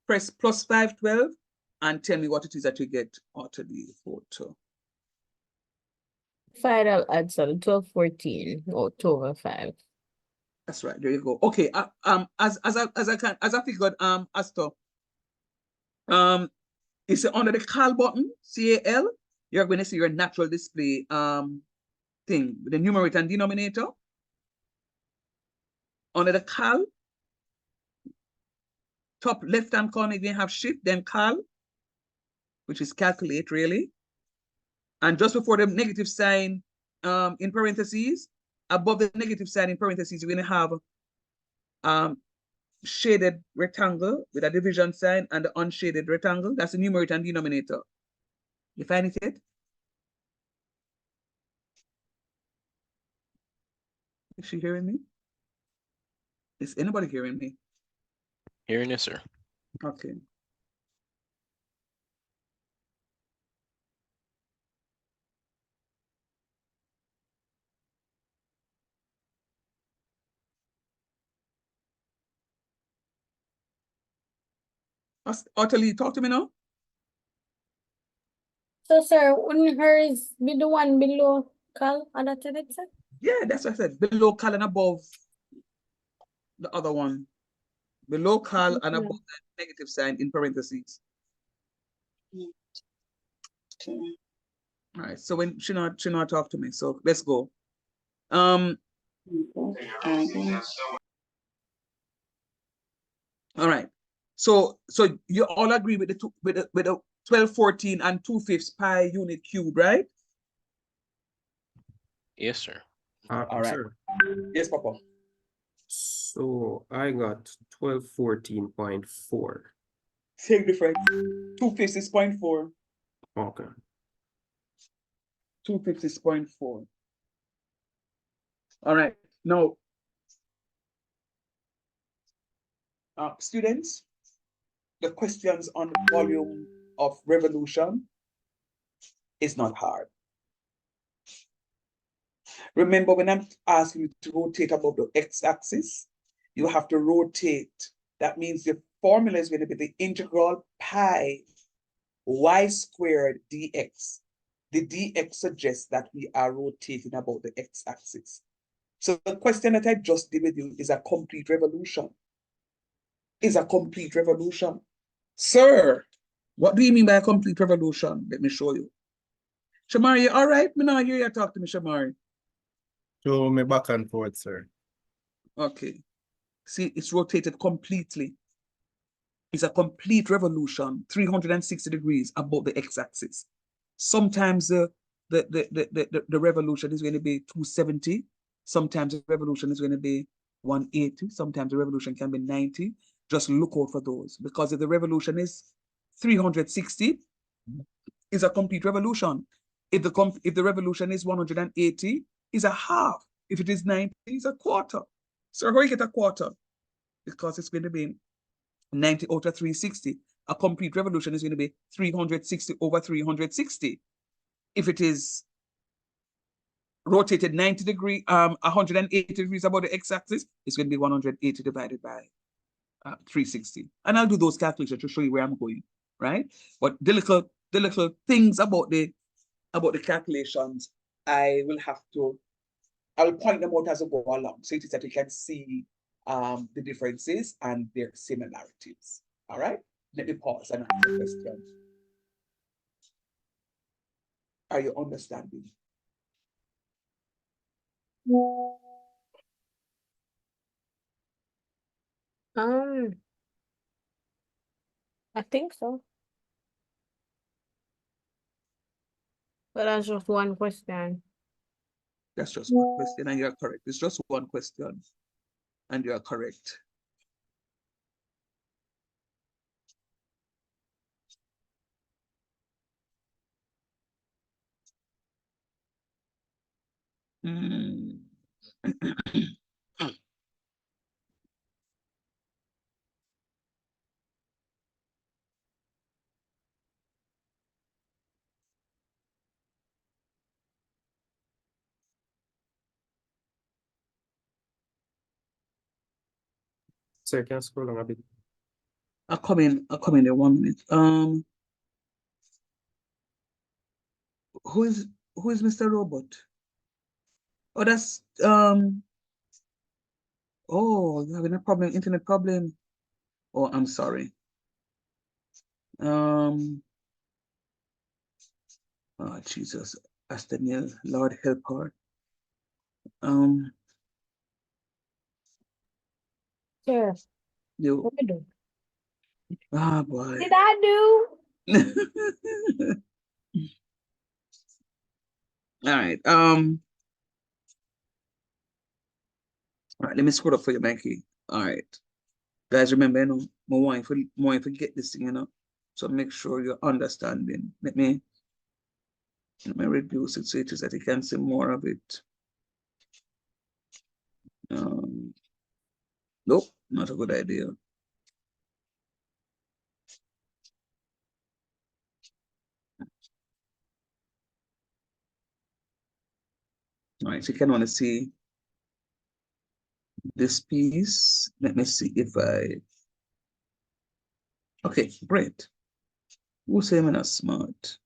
Press plus 512 and tell me what it is that you get out of the photo. Final answer 1214 or 2/5. That's right. There you go. Okay. As I figured, Astor, it's under the CAL button, CAL. You're going to see your natural display thing with the numerator and denominator. Under the CAL, top left-hand corner, you have shift, then CAL, which is calculate really. And just before the negative sign in parentheses, above the negative sign in parentheses, you're going to have shaded rectangle with a division sign and the unshaded rectangle. That's the numerator and denominator. You find it yet? Is she hearing me? Is anybody hearing me? Hearing you, sir. Okay. Utterly, talk to me now. So, sir, wouldn't hers be the one below Cal on that it, sir? Yeah, that's what I said. Below CAL and above the other one. Below CAL and above the negative sign in parentheses. Okay. All right. So when she not talk to me. So let's go. All right. So you all agree with the 1214 and 2/5 pi unit cube, right? Yes, sir. All right. Sir. Yes, Papa. So I got 1214.4. Same difference. 2/5 is 0.4. Okay. 2/5 is 0.4. All right. Now, students, the questions on volume of revolution is not hard. Remember, when I'm asking you to rotate above the x-axis, you have to rotate. That means the formula is going to be the integral pi y squared dx. The dx suggests that we are rotating about the x-axis. So the question that I just did with you is a complete revolution. Is a complete revolution. Sir, what do you mean by a complete revolution? Let me show you. Shamari, you all right? Me not hear you talk to me, Shamari. Show me back and forth, sir. Okay. See, it's rotated completely. It's a complete revolution, 360 degrees above the x-axis. Sometimes the revolution is going to be 270. Sometimes the revolution is going to be 180. Sometimes the revolution can be 90. Just look out for those, because if the revolution is 360, it's a complete revolution. If the revolution is 180, it's a half. If it is 90, it's a quarter. So how you get a quarter? Because it's going to be 90 out of 360. A complete revolution is going to be 360 over 360. If it is rotated 90 degrees, 180 degrees above the x-axis, it's going to be 180 divided by 360. And I'll do those calculations to show you where I'm going, right? But the little things about the calculations, I will point them out as I go along, so it is that you can see the differences and their similarities. All right, let me pause and answer the question. Are you understanding? I think so. But that's just one question. That's just one question, and you're correct. It's just one question, and you are correct. Sir, can you scroll down a bit? I'll come in in 1 minute. Who is Mr. Robot? Oh, that's oh, you're having a problem, internet problem. Oh, I'm sorry. Oh, Jesus, Asteniel, Lord help her. Sure. You, What we do? boy. Did I do? All right. All right, let me scroll up for you, Mikey. All right. Guys, remember, you know, more if we get this thing, you know. So make sure you're understanding. Let me reduce it so it is that you can see more of it. Nope, not a good idea. All right, so you can only see this piece. Let me see if okay, great. Who say I'm not smart?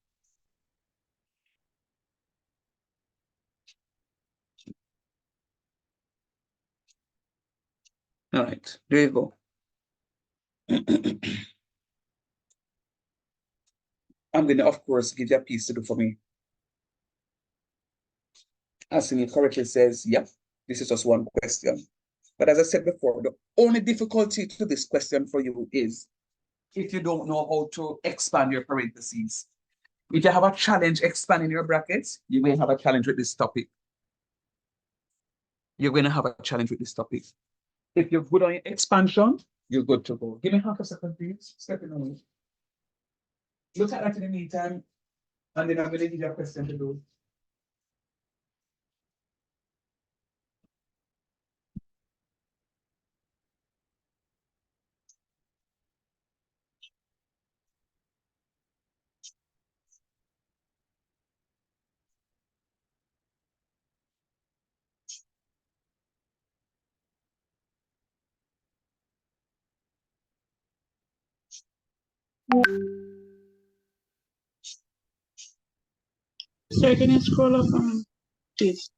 All right, there you go. I'm gonna, of course, give you a piece to do for me. Asking correctly says, yep, this is just one question. But as I said before, the only difficulty to this question for you is if you don't know how to expand your parentheses. If you have a challenge expanding your brackets, you may have a challenge with this topic. You're going to have a challenge with this topic. If you're good on your expansion, you're good to go. Give me half a second, please. Step in away. Look at that in the meantime, and then I'm going to give you a question to do. Sir, can you scroll up, please?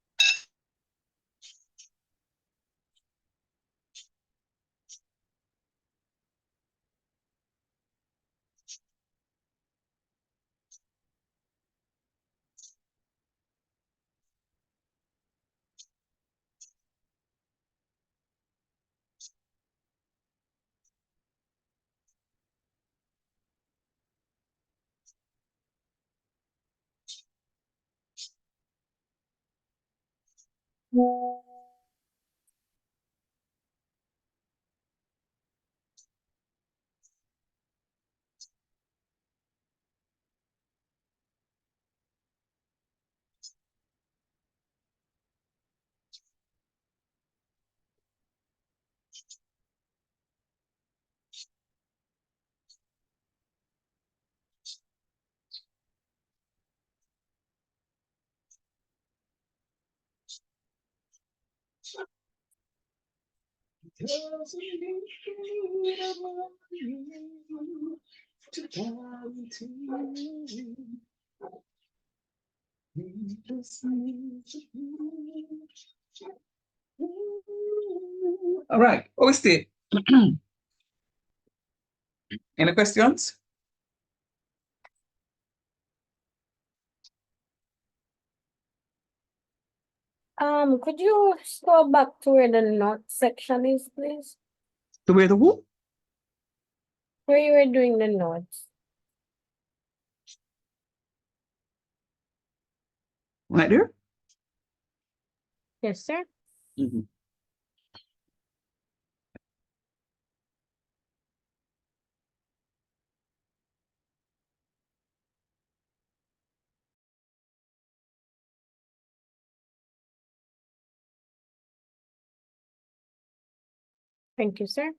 All right. Oh, we stay. Any questions? Could you scroll back to where the notes section is, please? To where the who? Where you were doing the notes. Right there? Yes, sir. Mhm. Thank you, sir.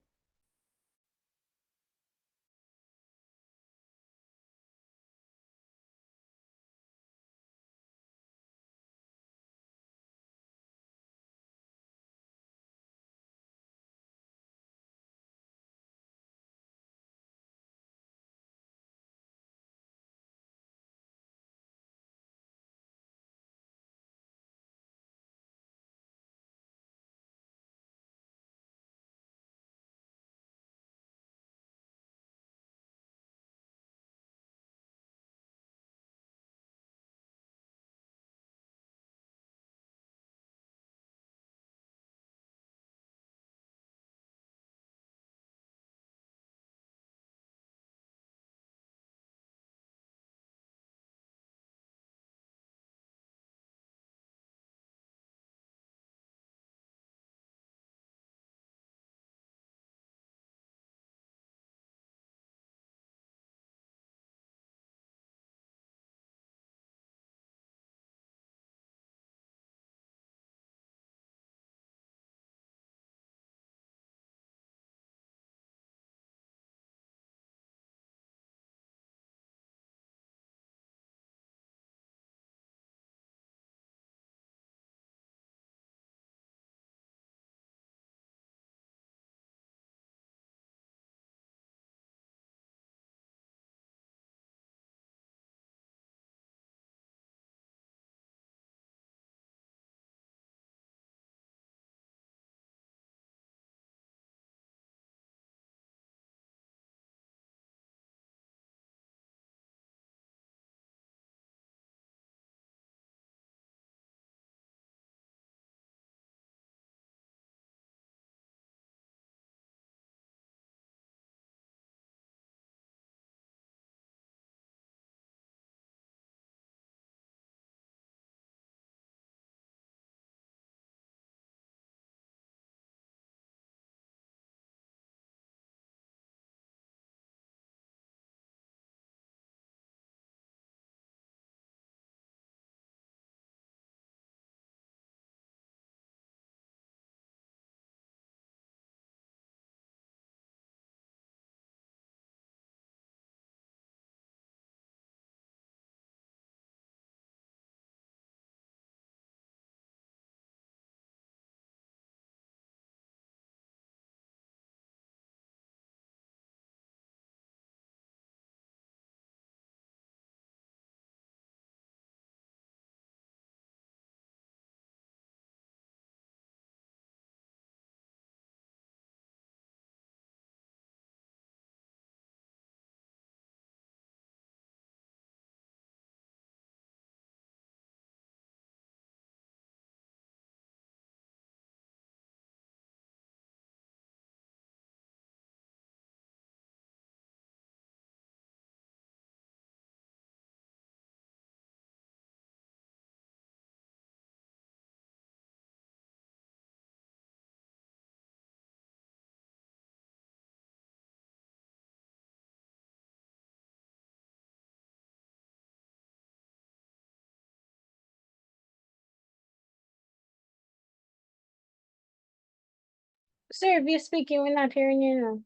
Sir, if you're speaking, we're not hearing you now.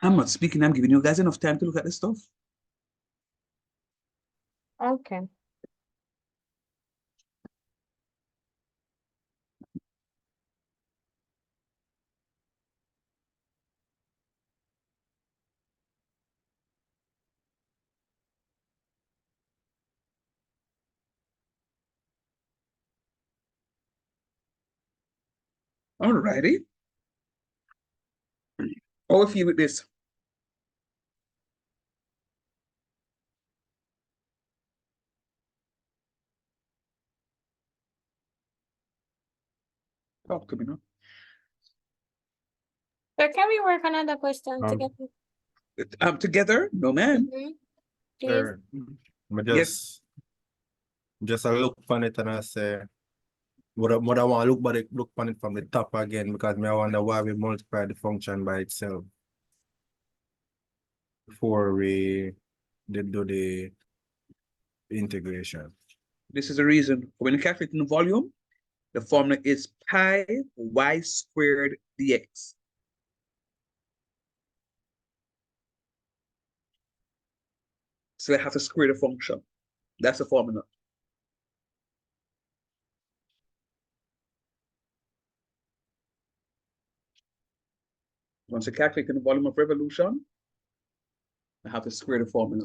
I'm not speaking. I'm giving you guys enough time to look at the stuff. Okay. Alrighty. How we feel with this? Talk to me now. So can we work on another question together? Together? No, man. Mhm. Please. Sir, I just a look on it and I say, what I want to look on it from the top again because I wonder why we multiply the function by itself before we did do the integration. This is the reason. When you calculate in volume, the formula is pi y squared dx. So I have to square the function. That's the formula. Once you calculate the volume of revolution, I have to square the formula.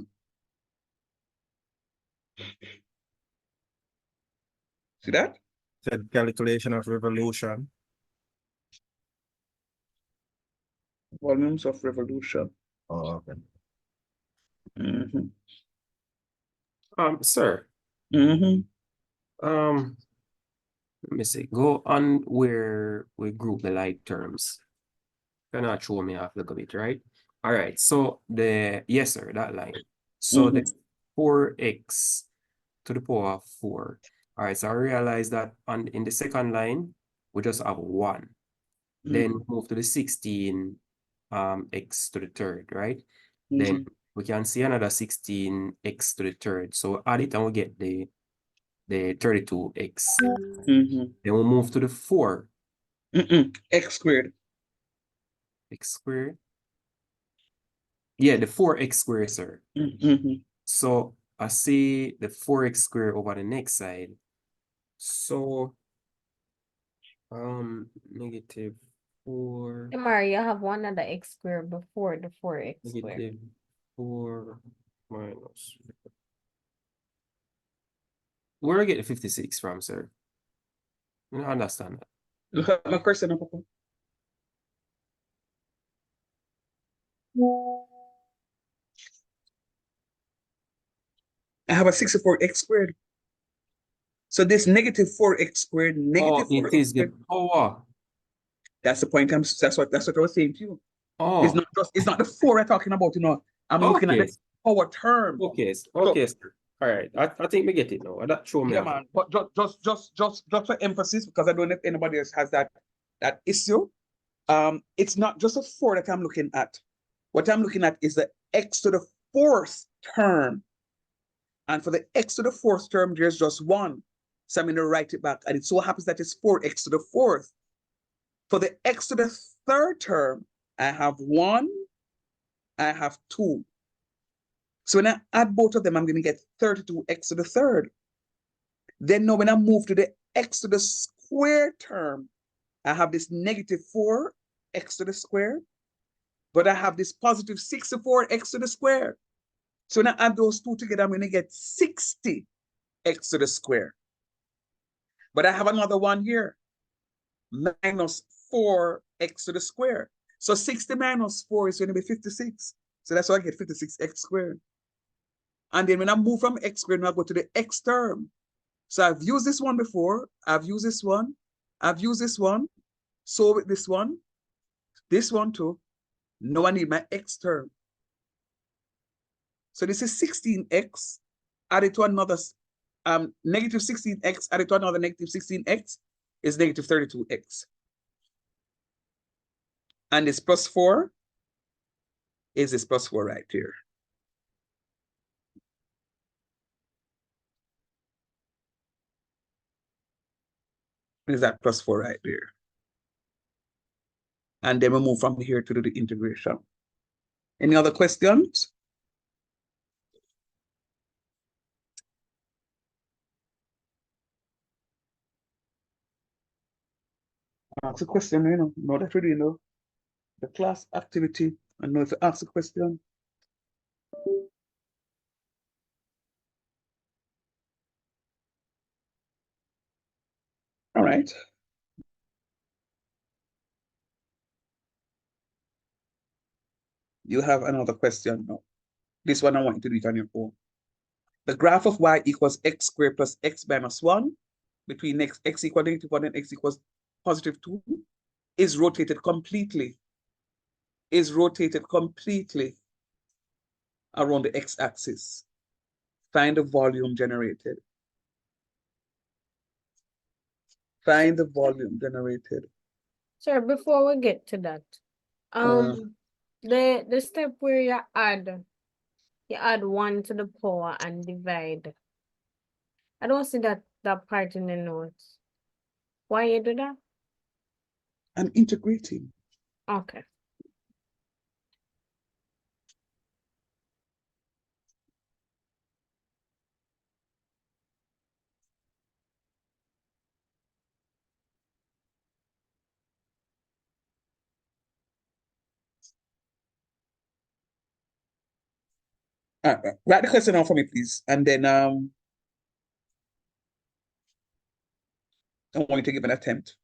See that? Said calculation of revolution. Volumes of revolution. Oh, okay. Sir, Mm-hmm. let me see. Go on where we group the like terms. Cannot show me off a little bit, right? All right. So yes, sir, that line. So the 4x to the power of 4. All right. So I realize that in the second line, we just have 1. Then move to the 16 x to the third, right? Then we can see another 16x to the third. So add it and we get the 32x. Then we move to the 4. X squared. X squared. Yeah, the 4x squared, sir. So I see the 4x squared over the next side. So negative 4. Mario, you have one other x squared before the 4x squared. Negative 4 minus. Where do I get the 56 from, sir? I don't understand that. Look at my question, Papa. I have a 64x squared. So this negative 4x squared, negative Oh, 4x it is the squared. power. That's the point. That's what I was saying to you. Oh, It's not the 4 I'm talking about, I'm looking at okay. the power term. Okay, So, okay, sir. All right. I think we get it now. That show me. yeah, man. But just for emphasis, because I don't know if anybody else has that issue. It's not just a 4 that I'm looking at. What I'm looking at is the x to the 4th term. And for the x to the 4th term, there's just 1. So I'm going to write it back. And it so happens that it's 4x to the 4th. For the x to the 3rd term, I have 1, I have 2. So when I add both of them, I'm going to get 32x to the 3rd. Then now when I move to the x to the square term, I have this negative 4x to the square, but I have this positive 64x to the square. So when I add those two together, I'm going to get 60x to the square. But I have another one here, minus 4x to the square. So 60 minus 4 is going to be 56. So that's why I get 56x squared. And then when I move from x squared, I go to the x term. So I've used this one before. I've used this one. I've used this one. So with this one too. Now I need my x term. So this is 16x added to another negative 16x added to another negative 16x is negative 32x. And this plus 4 is this plus 4 right here. Is that plus 4 right there. And then we move from here to do the integration. Any other questions? Ask a question, know that really, the class activity, and know if you ask a question. All right. You have another question now. This one I want you to do it on your own. The graph of y equals x squared plus x minus 1 between x equal to -1 and x equals +2 is rotated completely around the x-axis. Find the volume generated. Find the volume generated. Sir, before we get to that, the step where you add 1 to the power and divide. I don't see that part in the notes. Why you do that? And integrating. Okay. Write the question down for me, please. And then I want you to give an attempt.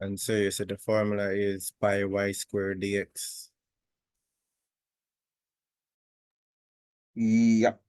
And so you said the formula is pi y squared dx. Yep.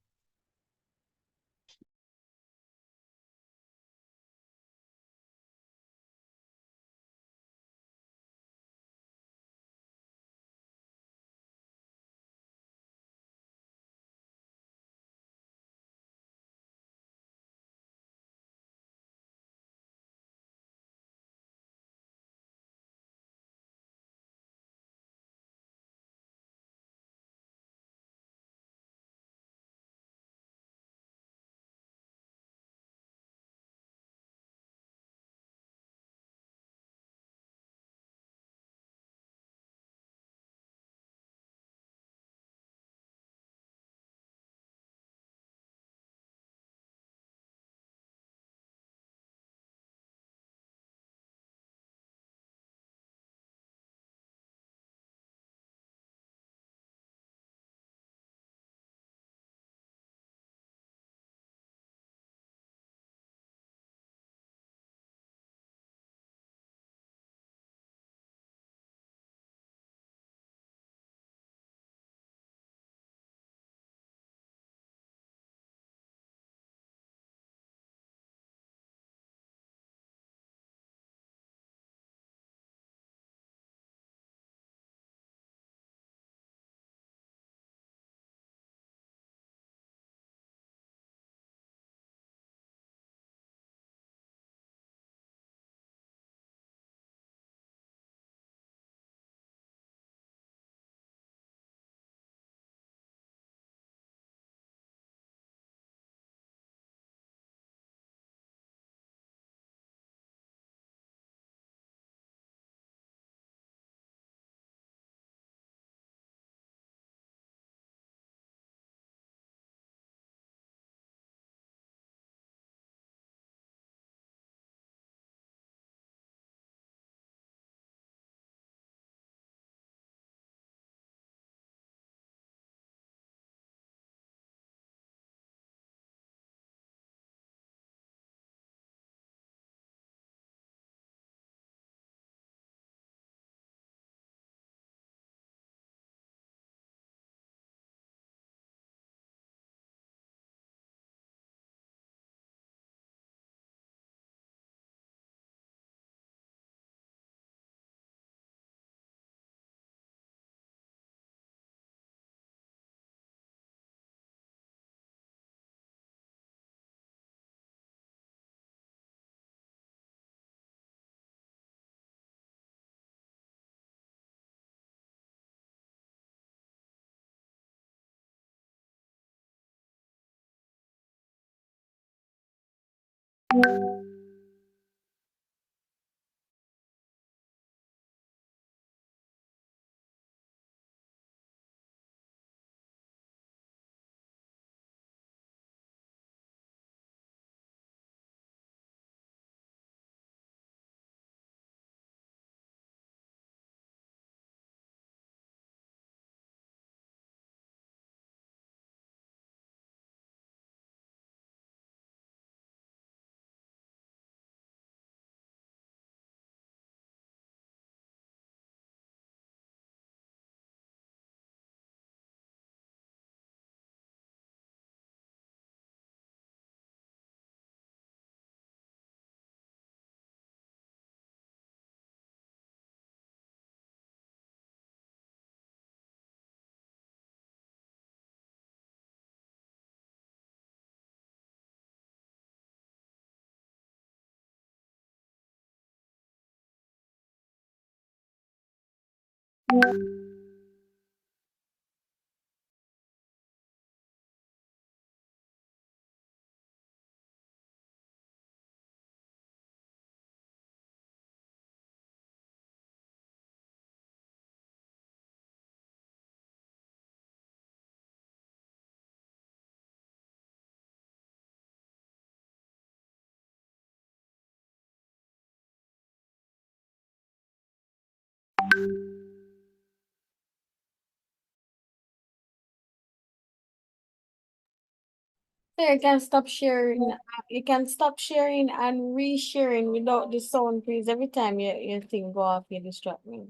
So you can stop sharing. You can stop sharing and resharing without the sound, please. Every time you thing go off, you distract me.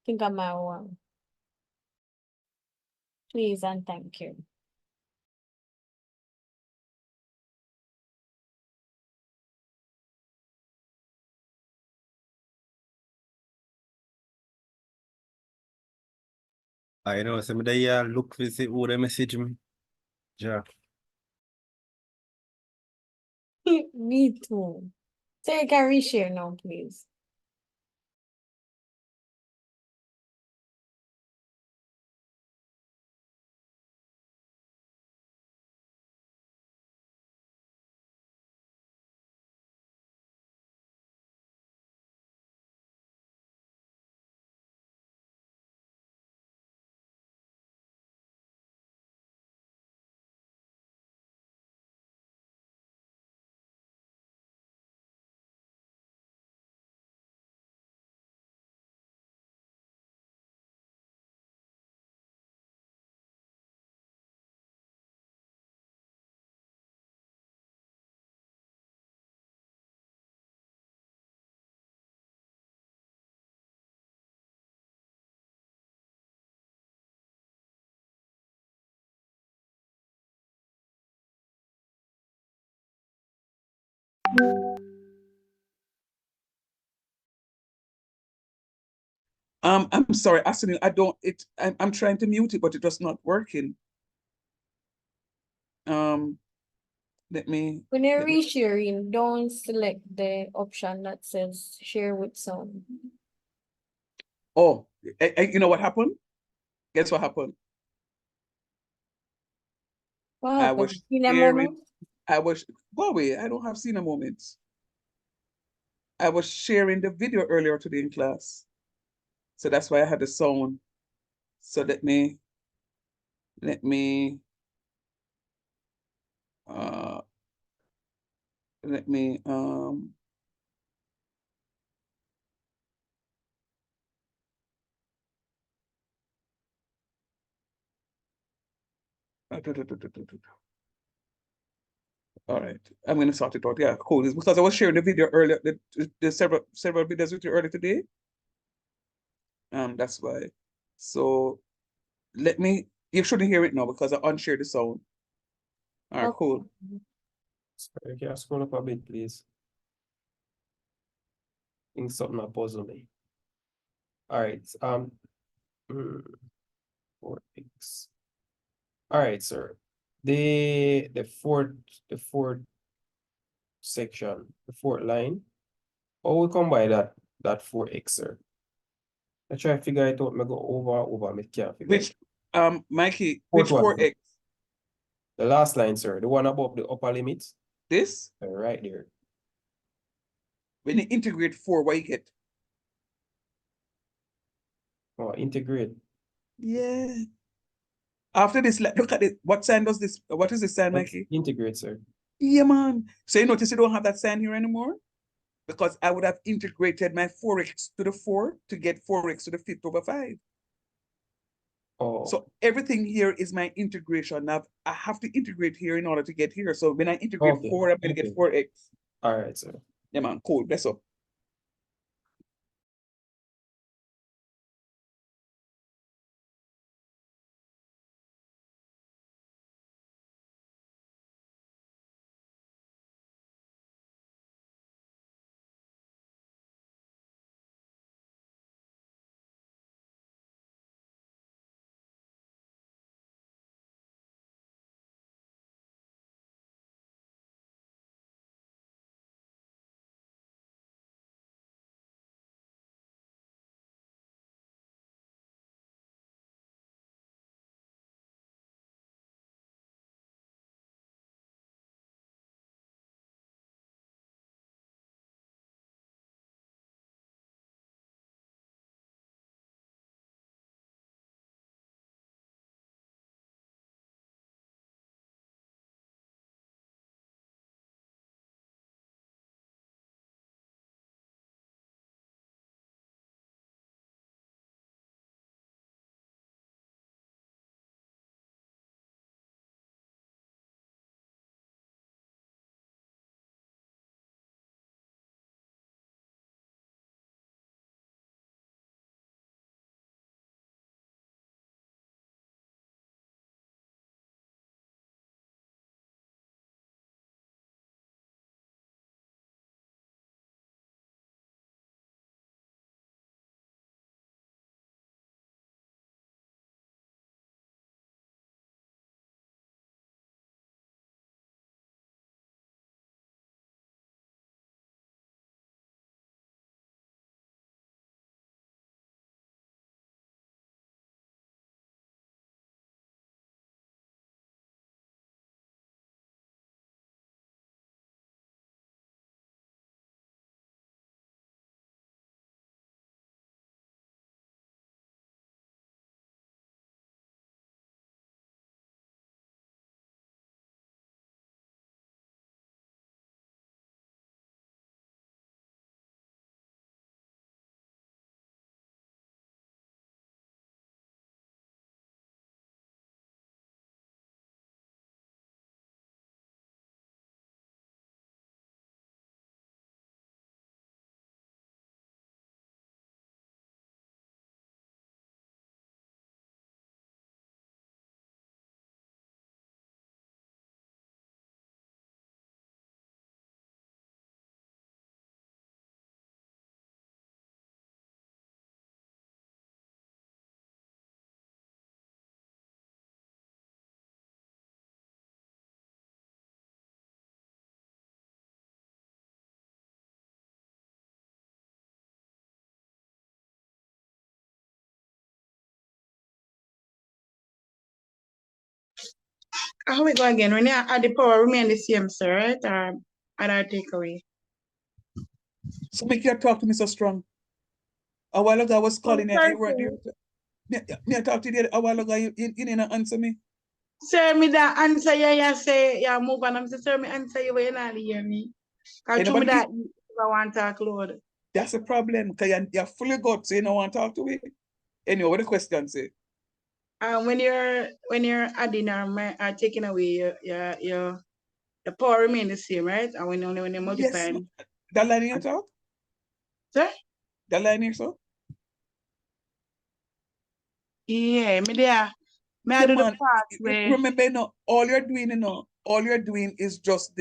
Think of my one. Please and thank you. I know somebody look to see who they message me. Yeah. Me too. So you can reshare now, please. I'm sorry, Asini, I'm trying to mute it, but it's just not working. Let me. When you're resharing, don't select the option that says share with sound. Oh, you know what happened? Guess what happened? What I was happened? In a sharing. moment? Boy, I don't have seen a moment. I was sharing the video earlier today in class. So that's why I had the sound. So let me uh let me all right, I'm gonna sort it out. Yeah, cool. It's because I was sharing the video earlier, the several videos with you earlier today. That's why. So you shouldn't hear it now because I unshared the sound. All right, cool. Sorry, can you scroll up a bit, please? I think something that puzzle me. All right. 4x. All right, sir. The fourth section, the fourth line. How we come by that 4x, sir? I try to figure it out. I go over, me can't figure it. Mikey, Fourth which one, 4x? The last line, sir. The one above the upper limit. This? Right there. When you integrate 4, what you get? Or integrate. Yeah. After this, look at it. What sign does this? What is this sign, What's Mikey? integrate, sir? Yeah, man. So you notice you don't have that sign here anymore? Because I would have integrated my 4x to the 4 to get 4x to the 5th over 5. Oh, So everything here is my integration. Now I have to integrate here in order to get here. So when I integrate okay. 4, I'm going to get 4x. All right, sir. Yeah, man. Cool. Bless up. How we go again? When you add the power remain the same, sir, right? Or add or take away? So make you talk to me so strong. A while ago I was calling you and you weren't sir. there. Me I talk to you a while ago, you didn't answer me. Sir, me that answer you say, yeah, move on. I'm saying, sir, me answer you when you not hear me. Cause Ain't to me nobody that keep, I want to talk loud. that's a problem, because you're fully got, so you don't want to talk to me. Anyway, what the question say? When you're adding or taking away your the power remain the same, right? And when you're Yes, multiplying, that line you talk? sir? That line here, so? Yeah, me there. May I Yeah, do the man. part where Remember, all you're doing, all you're doing is just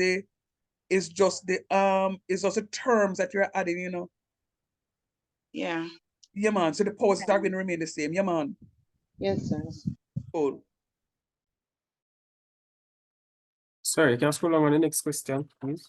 is just the terms that you're adding, yeah. Yeah, man. So the powers are going to remain the same. Yeah, man. Yes, sir. Cool. Sorry, can I scroll on the next question, please?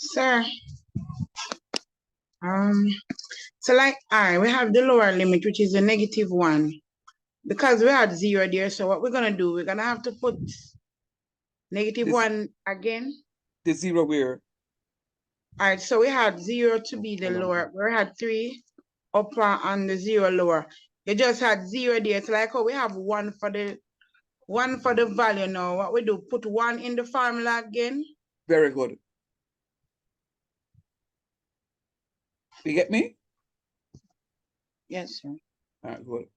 Sir. So like, all right, we have the lower limit, which is a -1. Because we had 0 there, so what we're gonna do, we're gonna have to put -1 again. The 0 where? All right, so we had 0 to be the lower. We had 3 upper and the 0 lower. You just had 0 there. It's like, oh, we have 1 for the value now. What we do, put 1 in the formula again. Very good. You get me? Yes, sir. All right, good.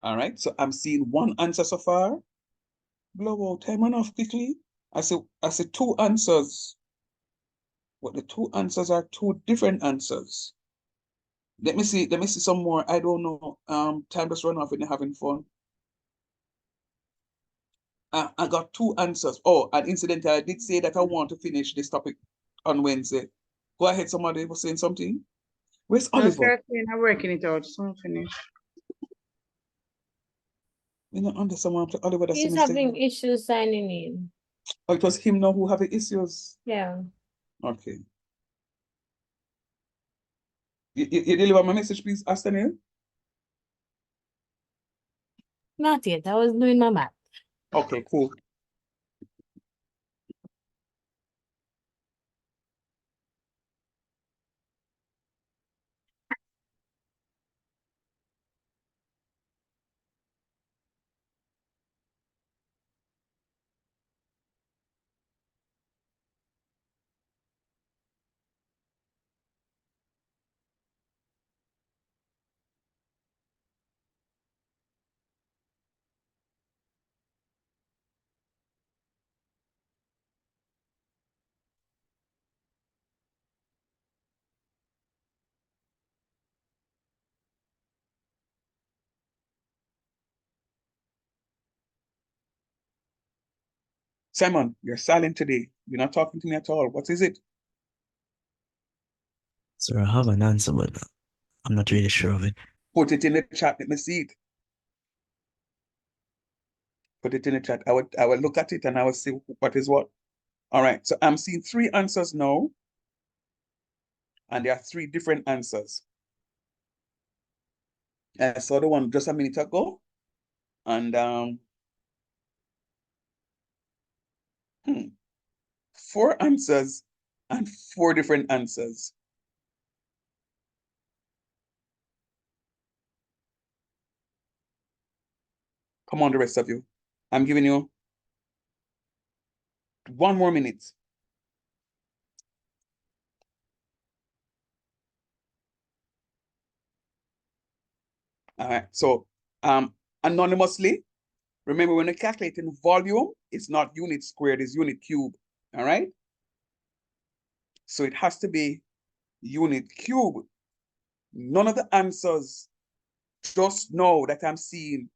All right, so I'm seeing one answer so far. Blowout, time run off quickly. I see two answers. But the two answers are two different answers. Let me see some more. I don't know. Time just run off when you're having fun. I got two answers. Oh, and incidentally, I did say that I want to finish this topic on Wednesday. Go ahead, somebody was saying something. Where's No, Oliver? sir, I'm working it out. So I'm finished. You know, under someone, Oliver, that's a He's mistake. having issues signing in. Oh, it was him now who having issues. Yeah. Okay. You deliver my message, please, Astanil? Not yet. I was doing my math. Okay, cool. Simon, you're silent today. You're not talking to me at all. What is it? Sir, I have an answer, but I'm not really sure of it. Put it in the chat. Let me see it. Put it in the chat. I will look at it and I will see what is what. All right. So I'm seeing three answers now. And there are three different answers. I saw the one just a minute ago. And four answers and four different answers. Come on, the rest of you. I'm giving you 1 more minute. All right. So anonymously, remember when you're calculating volume, it's not unit squared, it's unit cube. All right. So it has to be unit cube. None of the answers, just know that I'm seeing,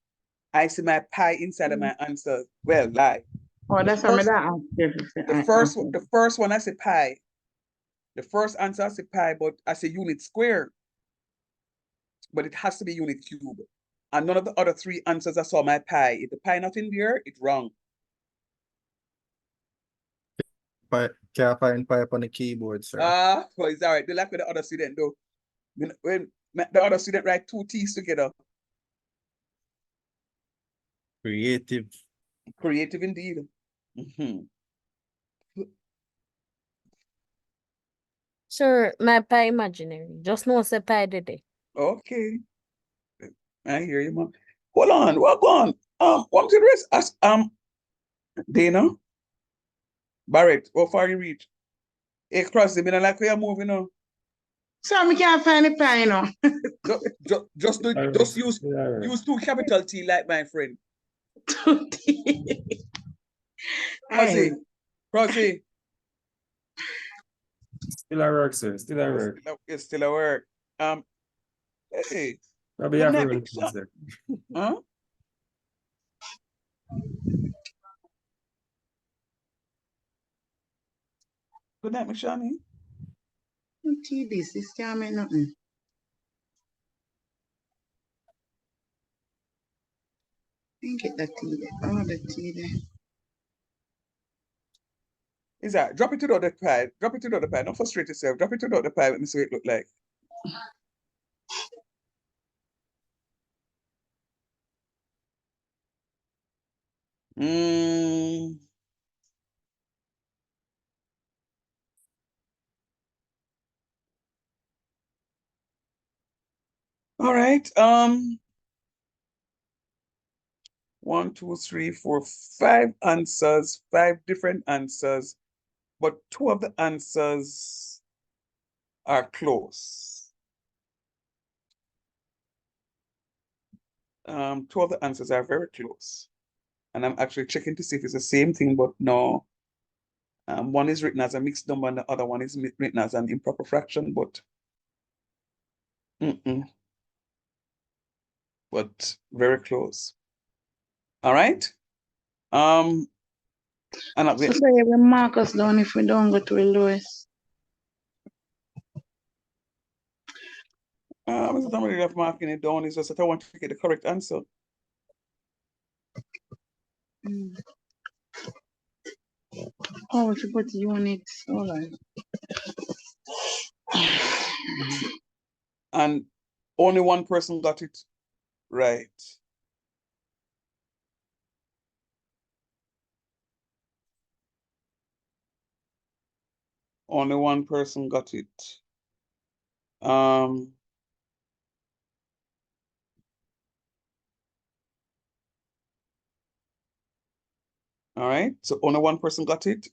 I see my pi inside of my answer. Well, lie. Oh, that's what First- I The first one I say pi. The first answer I say pi, but I say unit square. But it has to be unit cube. And none of the other three answers I saw my pi. If the pi not in there, it's wrong. Can't find pipe on the keyboard, sir. Well, it's all right. They like with the other student though. When the other student write two T's together. Creative. Creative indeed. Mm-hmm. Sir, my pi imaginary. Just know say pi did it. Okay. I hear you, man. Hold on, what on? What to the rest? Dana, Barrett, how far you reach? Hey, cross them, I like where you're moving on. So I can't find the pi, you know. Just use two capital T like my friend. Hey. Crossy. Still at work, sir. Still at work. It's still at work. Hey. Probably Good have night, to run Big Shot. there. Huh? Good night, Mishani. This can't mean nothing. Didn't get that tea there. Oh, the tea there. Is that drop it to the other pie? Drop it to the other pie. Don't frustrate yourself. Drop it to the other pie. Let me see what it look like. All right. 1, 2, 3, 4, 5 answers, 5 different answers, but 2 of the answers are close. Two of the answers are very close. And I'm actually checking to see if it's the same thing, but no. One is written as a mixed number and the other one is written as an improper fraction, but but very close. All right. And So say we mark us down if we don't go to the lowest. It's not really of marking it down, it's just that I want to get the correct answer. How to put units? Hold on. And only one person got it right. Only one person got it. All right, so only one person got it.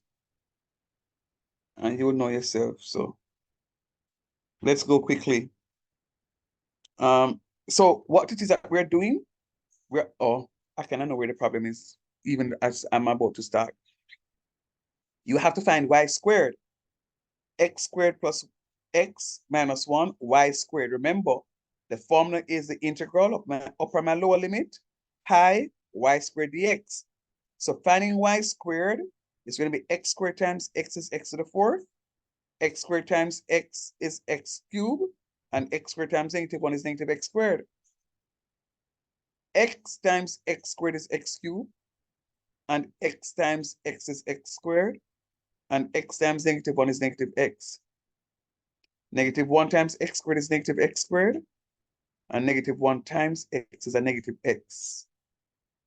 And you will know yourself, so let's go quickly. So what it is that we're doing, I cannot know where the problem is, even as I'm about to start. You have to find y squared. X squared plus x minus 1, y squared. Remember, the formula is the integral of my upper and my lower limit, pi y squared dx. So finding y squared is going to be x squared times x is x to the fourth, x squared times x is x cubed, and x squared times -1 is -x squared. X times x squared is x cubed, and x times x is x squared, and x times -1 is -x. -1 times x squared is -x squared, and -1 times x is a -x.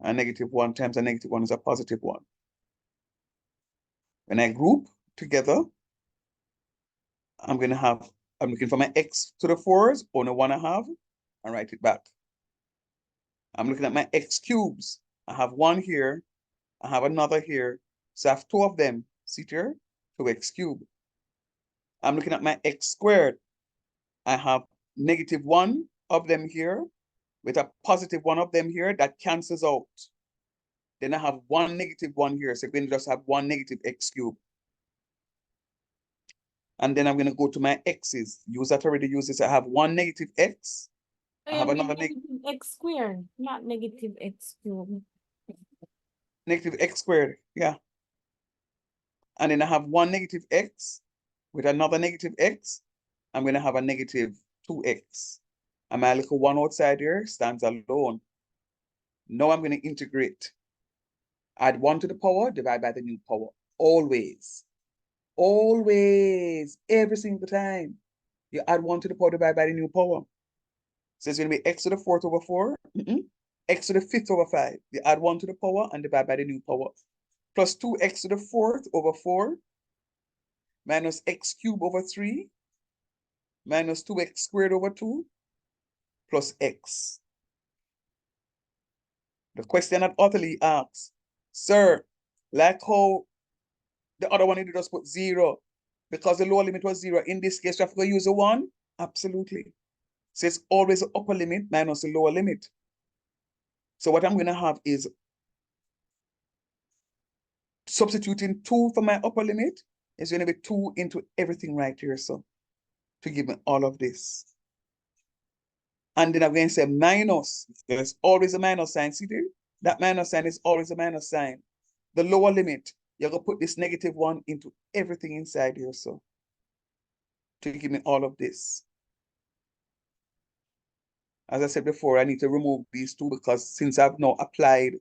And -1 times a -1 is a +1. When I group together, I'm looking for my x to the 4s, only one I have, and write it back. I'm looking at my x cubes. I have one here, I have another here, so I have two of them. See here, 2x cubed. I'm looking at my x squared. I have -1 of them here with a +1 of them here that cancels out. Then I have one -1 here, so I'm going to just have one -x cubed. And then I'm going to go to my x's. Use that already, use this. I have one -x. I have another x squared, not -x cubed. -x squared, yeah. And then I have one -x with another -x. I'm going to have a -2x. And my little one outside here stands alone. Now I'm going to integrate. Add 1 to the power, divide by the new power. Always. Always. Every single time. You add 1 to the power, divide by the new power. So it's going to be x to the 4th over 4. X to the 5th over 5. You add 1 to the power and divide by the new power. Plus 2x to the 4th over 4. Minus x cubed over 3. Minus 2x squared over 2. Plus x. The question that utterly asks, sir, like how the other one you just put 0, because the lower limit was 0. In this case, you have to use a 1? Absolutely. So it's always the upper limit minus the lower limit. So what I'm going to have is substituting 2 for my upper limit is going to be 2 into everything right here, so to give me all of this. And then I'm going to say minus. There's always a minus sign. See there? That minus sign is always a minus sign. The lower limit, you're going to put this -1 into everything inside here, so to give me all of this. As I said before, I need to remove these two because since I've now applied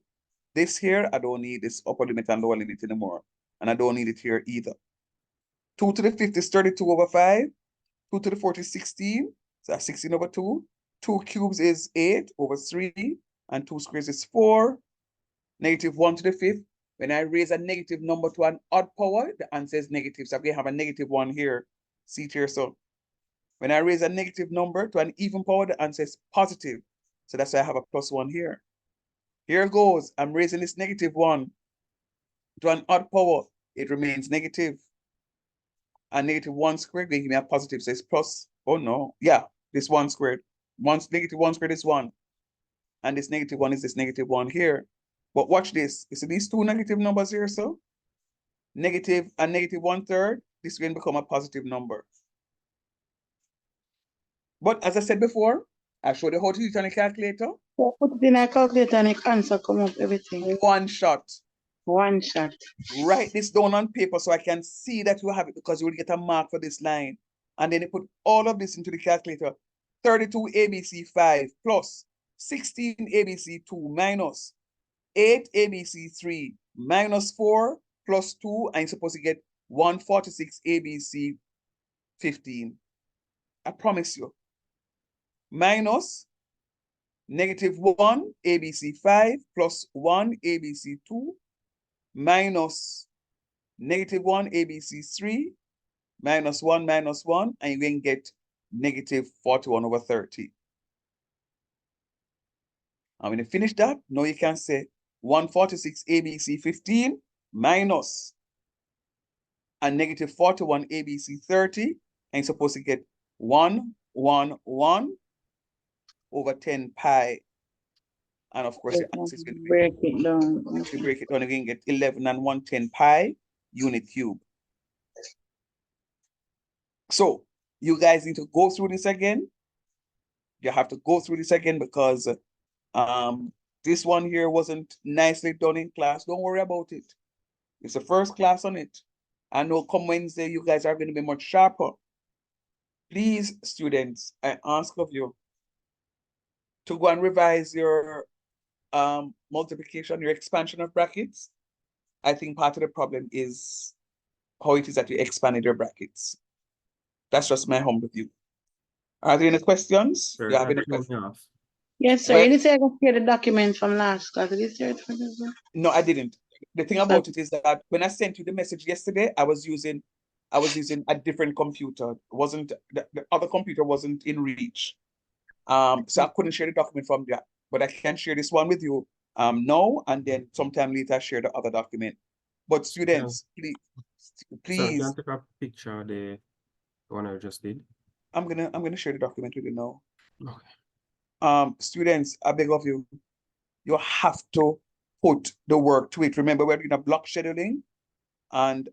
this here, I don't need this upper limit and lower limit anymore. And I don't need it here either. 2 to the 5th is 32 over 5. 2 to the 4th is 16. So that's 16 over 2. 2 cubes is 8 over 3. And 2 squares is 4. -1 to the 5th. When I raise a negative number to an odd power, the answer is negative. So I'm going to have a -1 here. See it here, so. When I raise a negative number to an even power, the answer is positive. So that's why I have a +1 here. Here goes. I'm raising this -1 to an odd power. It remains negative. And -1 squared will give me a positive. So it's plus, oh no. Yeah, this 1 squared. -1 squared is 1. and this negative 1 is this negative 1 here. But watch this. You see these two negative numbers here, so? Negative and negative 1/3, this will become a positive number. But as I said before, I showed you how to use it on a calculator. So put it in a calculator and the answer come up everything. One shot. One shot. Write this down on paper so I can see that you have it, because you will get a mark for this line. And then you put all of this into the calculator. 32 ABC 5 plus 16 ABC 2 minus 8 ABC 3 minus 4 plus 2, and you're supposed to get 146 ABC 15. I promise you. Minus negative 1 ABC 5 plus 1 ABC 2 minus negative 1 ABC 3 minus 1 minus 1, and you can get negative 41/30. And when you finish that, now you can say 146 ABC 15 minus a negative 41 ABC 30, and you're supposed to get 1/10 pi. And of course, the answer is going to be, Break it down. if you break it down, you can get 11 and 1/10 pi unit cube. So you guys need to go through this again. You have to go through this again because this one here wasn't nicely done in class. Don't worry about it. It's the first class on it. I know come Wednesday, you guys are going to be much sharper. Please, students, I ask of you to go and revise your multiplication, your expansion of brackets. I think part of the problem is how it is that you expanded your brackets. That's just my humble view. Are there any questions? Sir, You have can any you questions? me off? Yes, sir. Well- You didn't say I can share the document from last class. Did you share it from this one? No, I didn't. The thing about it is that when I sent you the message yesterday, I was using a different computer. It wasn't the other computer wasn't in reach. So I couldn't share the document from that. But I can share this one with you now, and then sometime later share the other document. But students, Sir, please, can you take a picture of the one I just did? I'm gonna share the document with you now. Okay. Students, I beg of you, you have to put the work to it. Remember, we're doing a block scheduling, and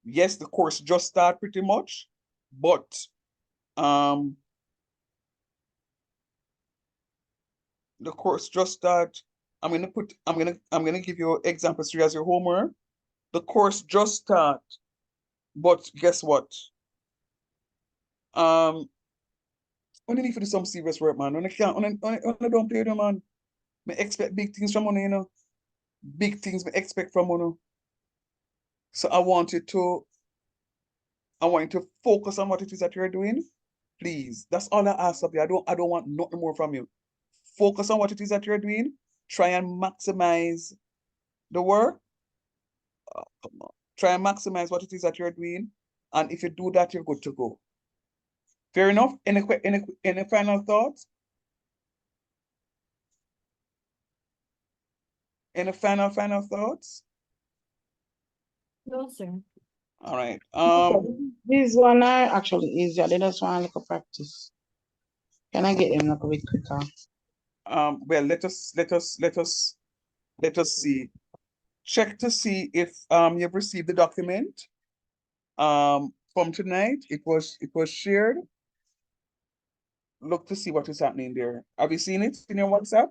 yes, the course just started pretty much, but the course just started. I'm gonna give you examples 3 as your homework. The course just started, but guess what? Only need to do some serious work, man. When I can't, when I don't play them, man. I expect big things from you know. Big things I expect from you. So I want you to focus on what it is that you're doing. Please. That's all I ask of you. I don't want nothing more from you. Focus on what it is that you're doing. Try and maximize the work. Come on. Try and maximize what it is that you're doing. And if you do that, you're good to go. Fair enough? Any final thoughts? Any final thoughts? No, sir. All right. These one are actually easier. They just want a little practice. Can I get them a bit quicker? Well, let us see. Check to see if you've received the document from tonight. It was shared. Look to see what is happening there. Have you seen it in your WhatsApp?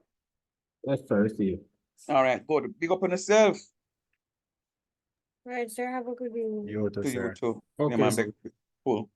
Yes, sir. I see you. All right, good. Big up on yourself. Right, sir. Have a good evening. You too, To you sir. too. Okay, Yeah, man. sir. Cool.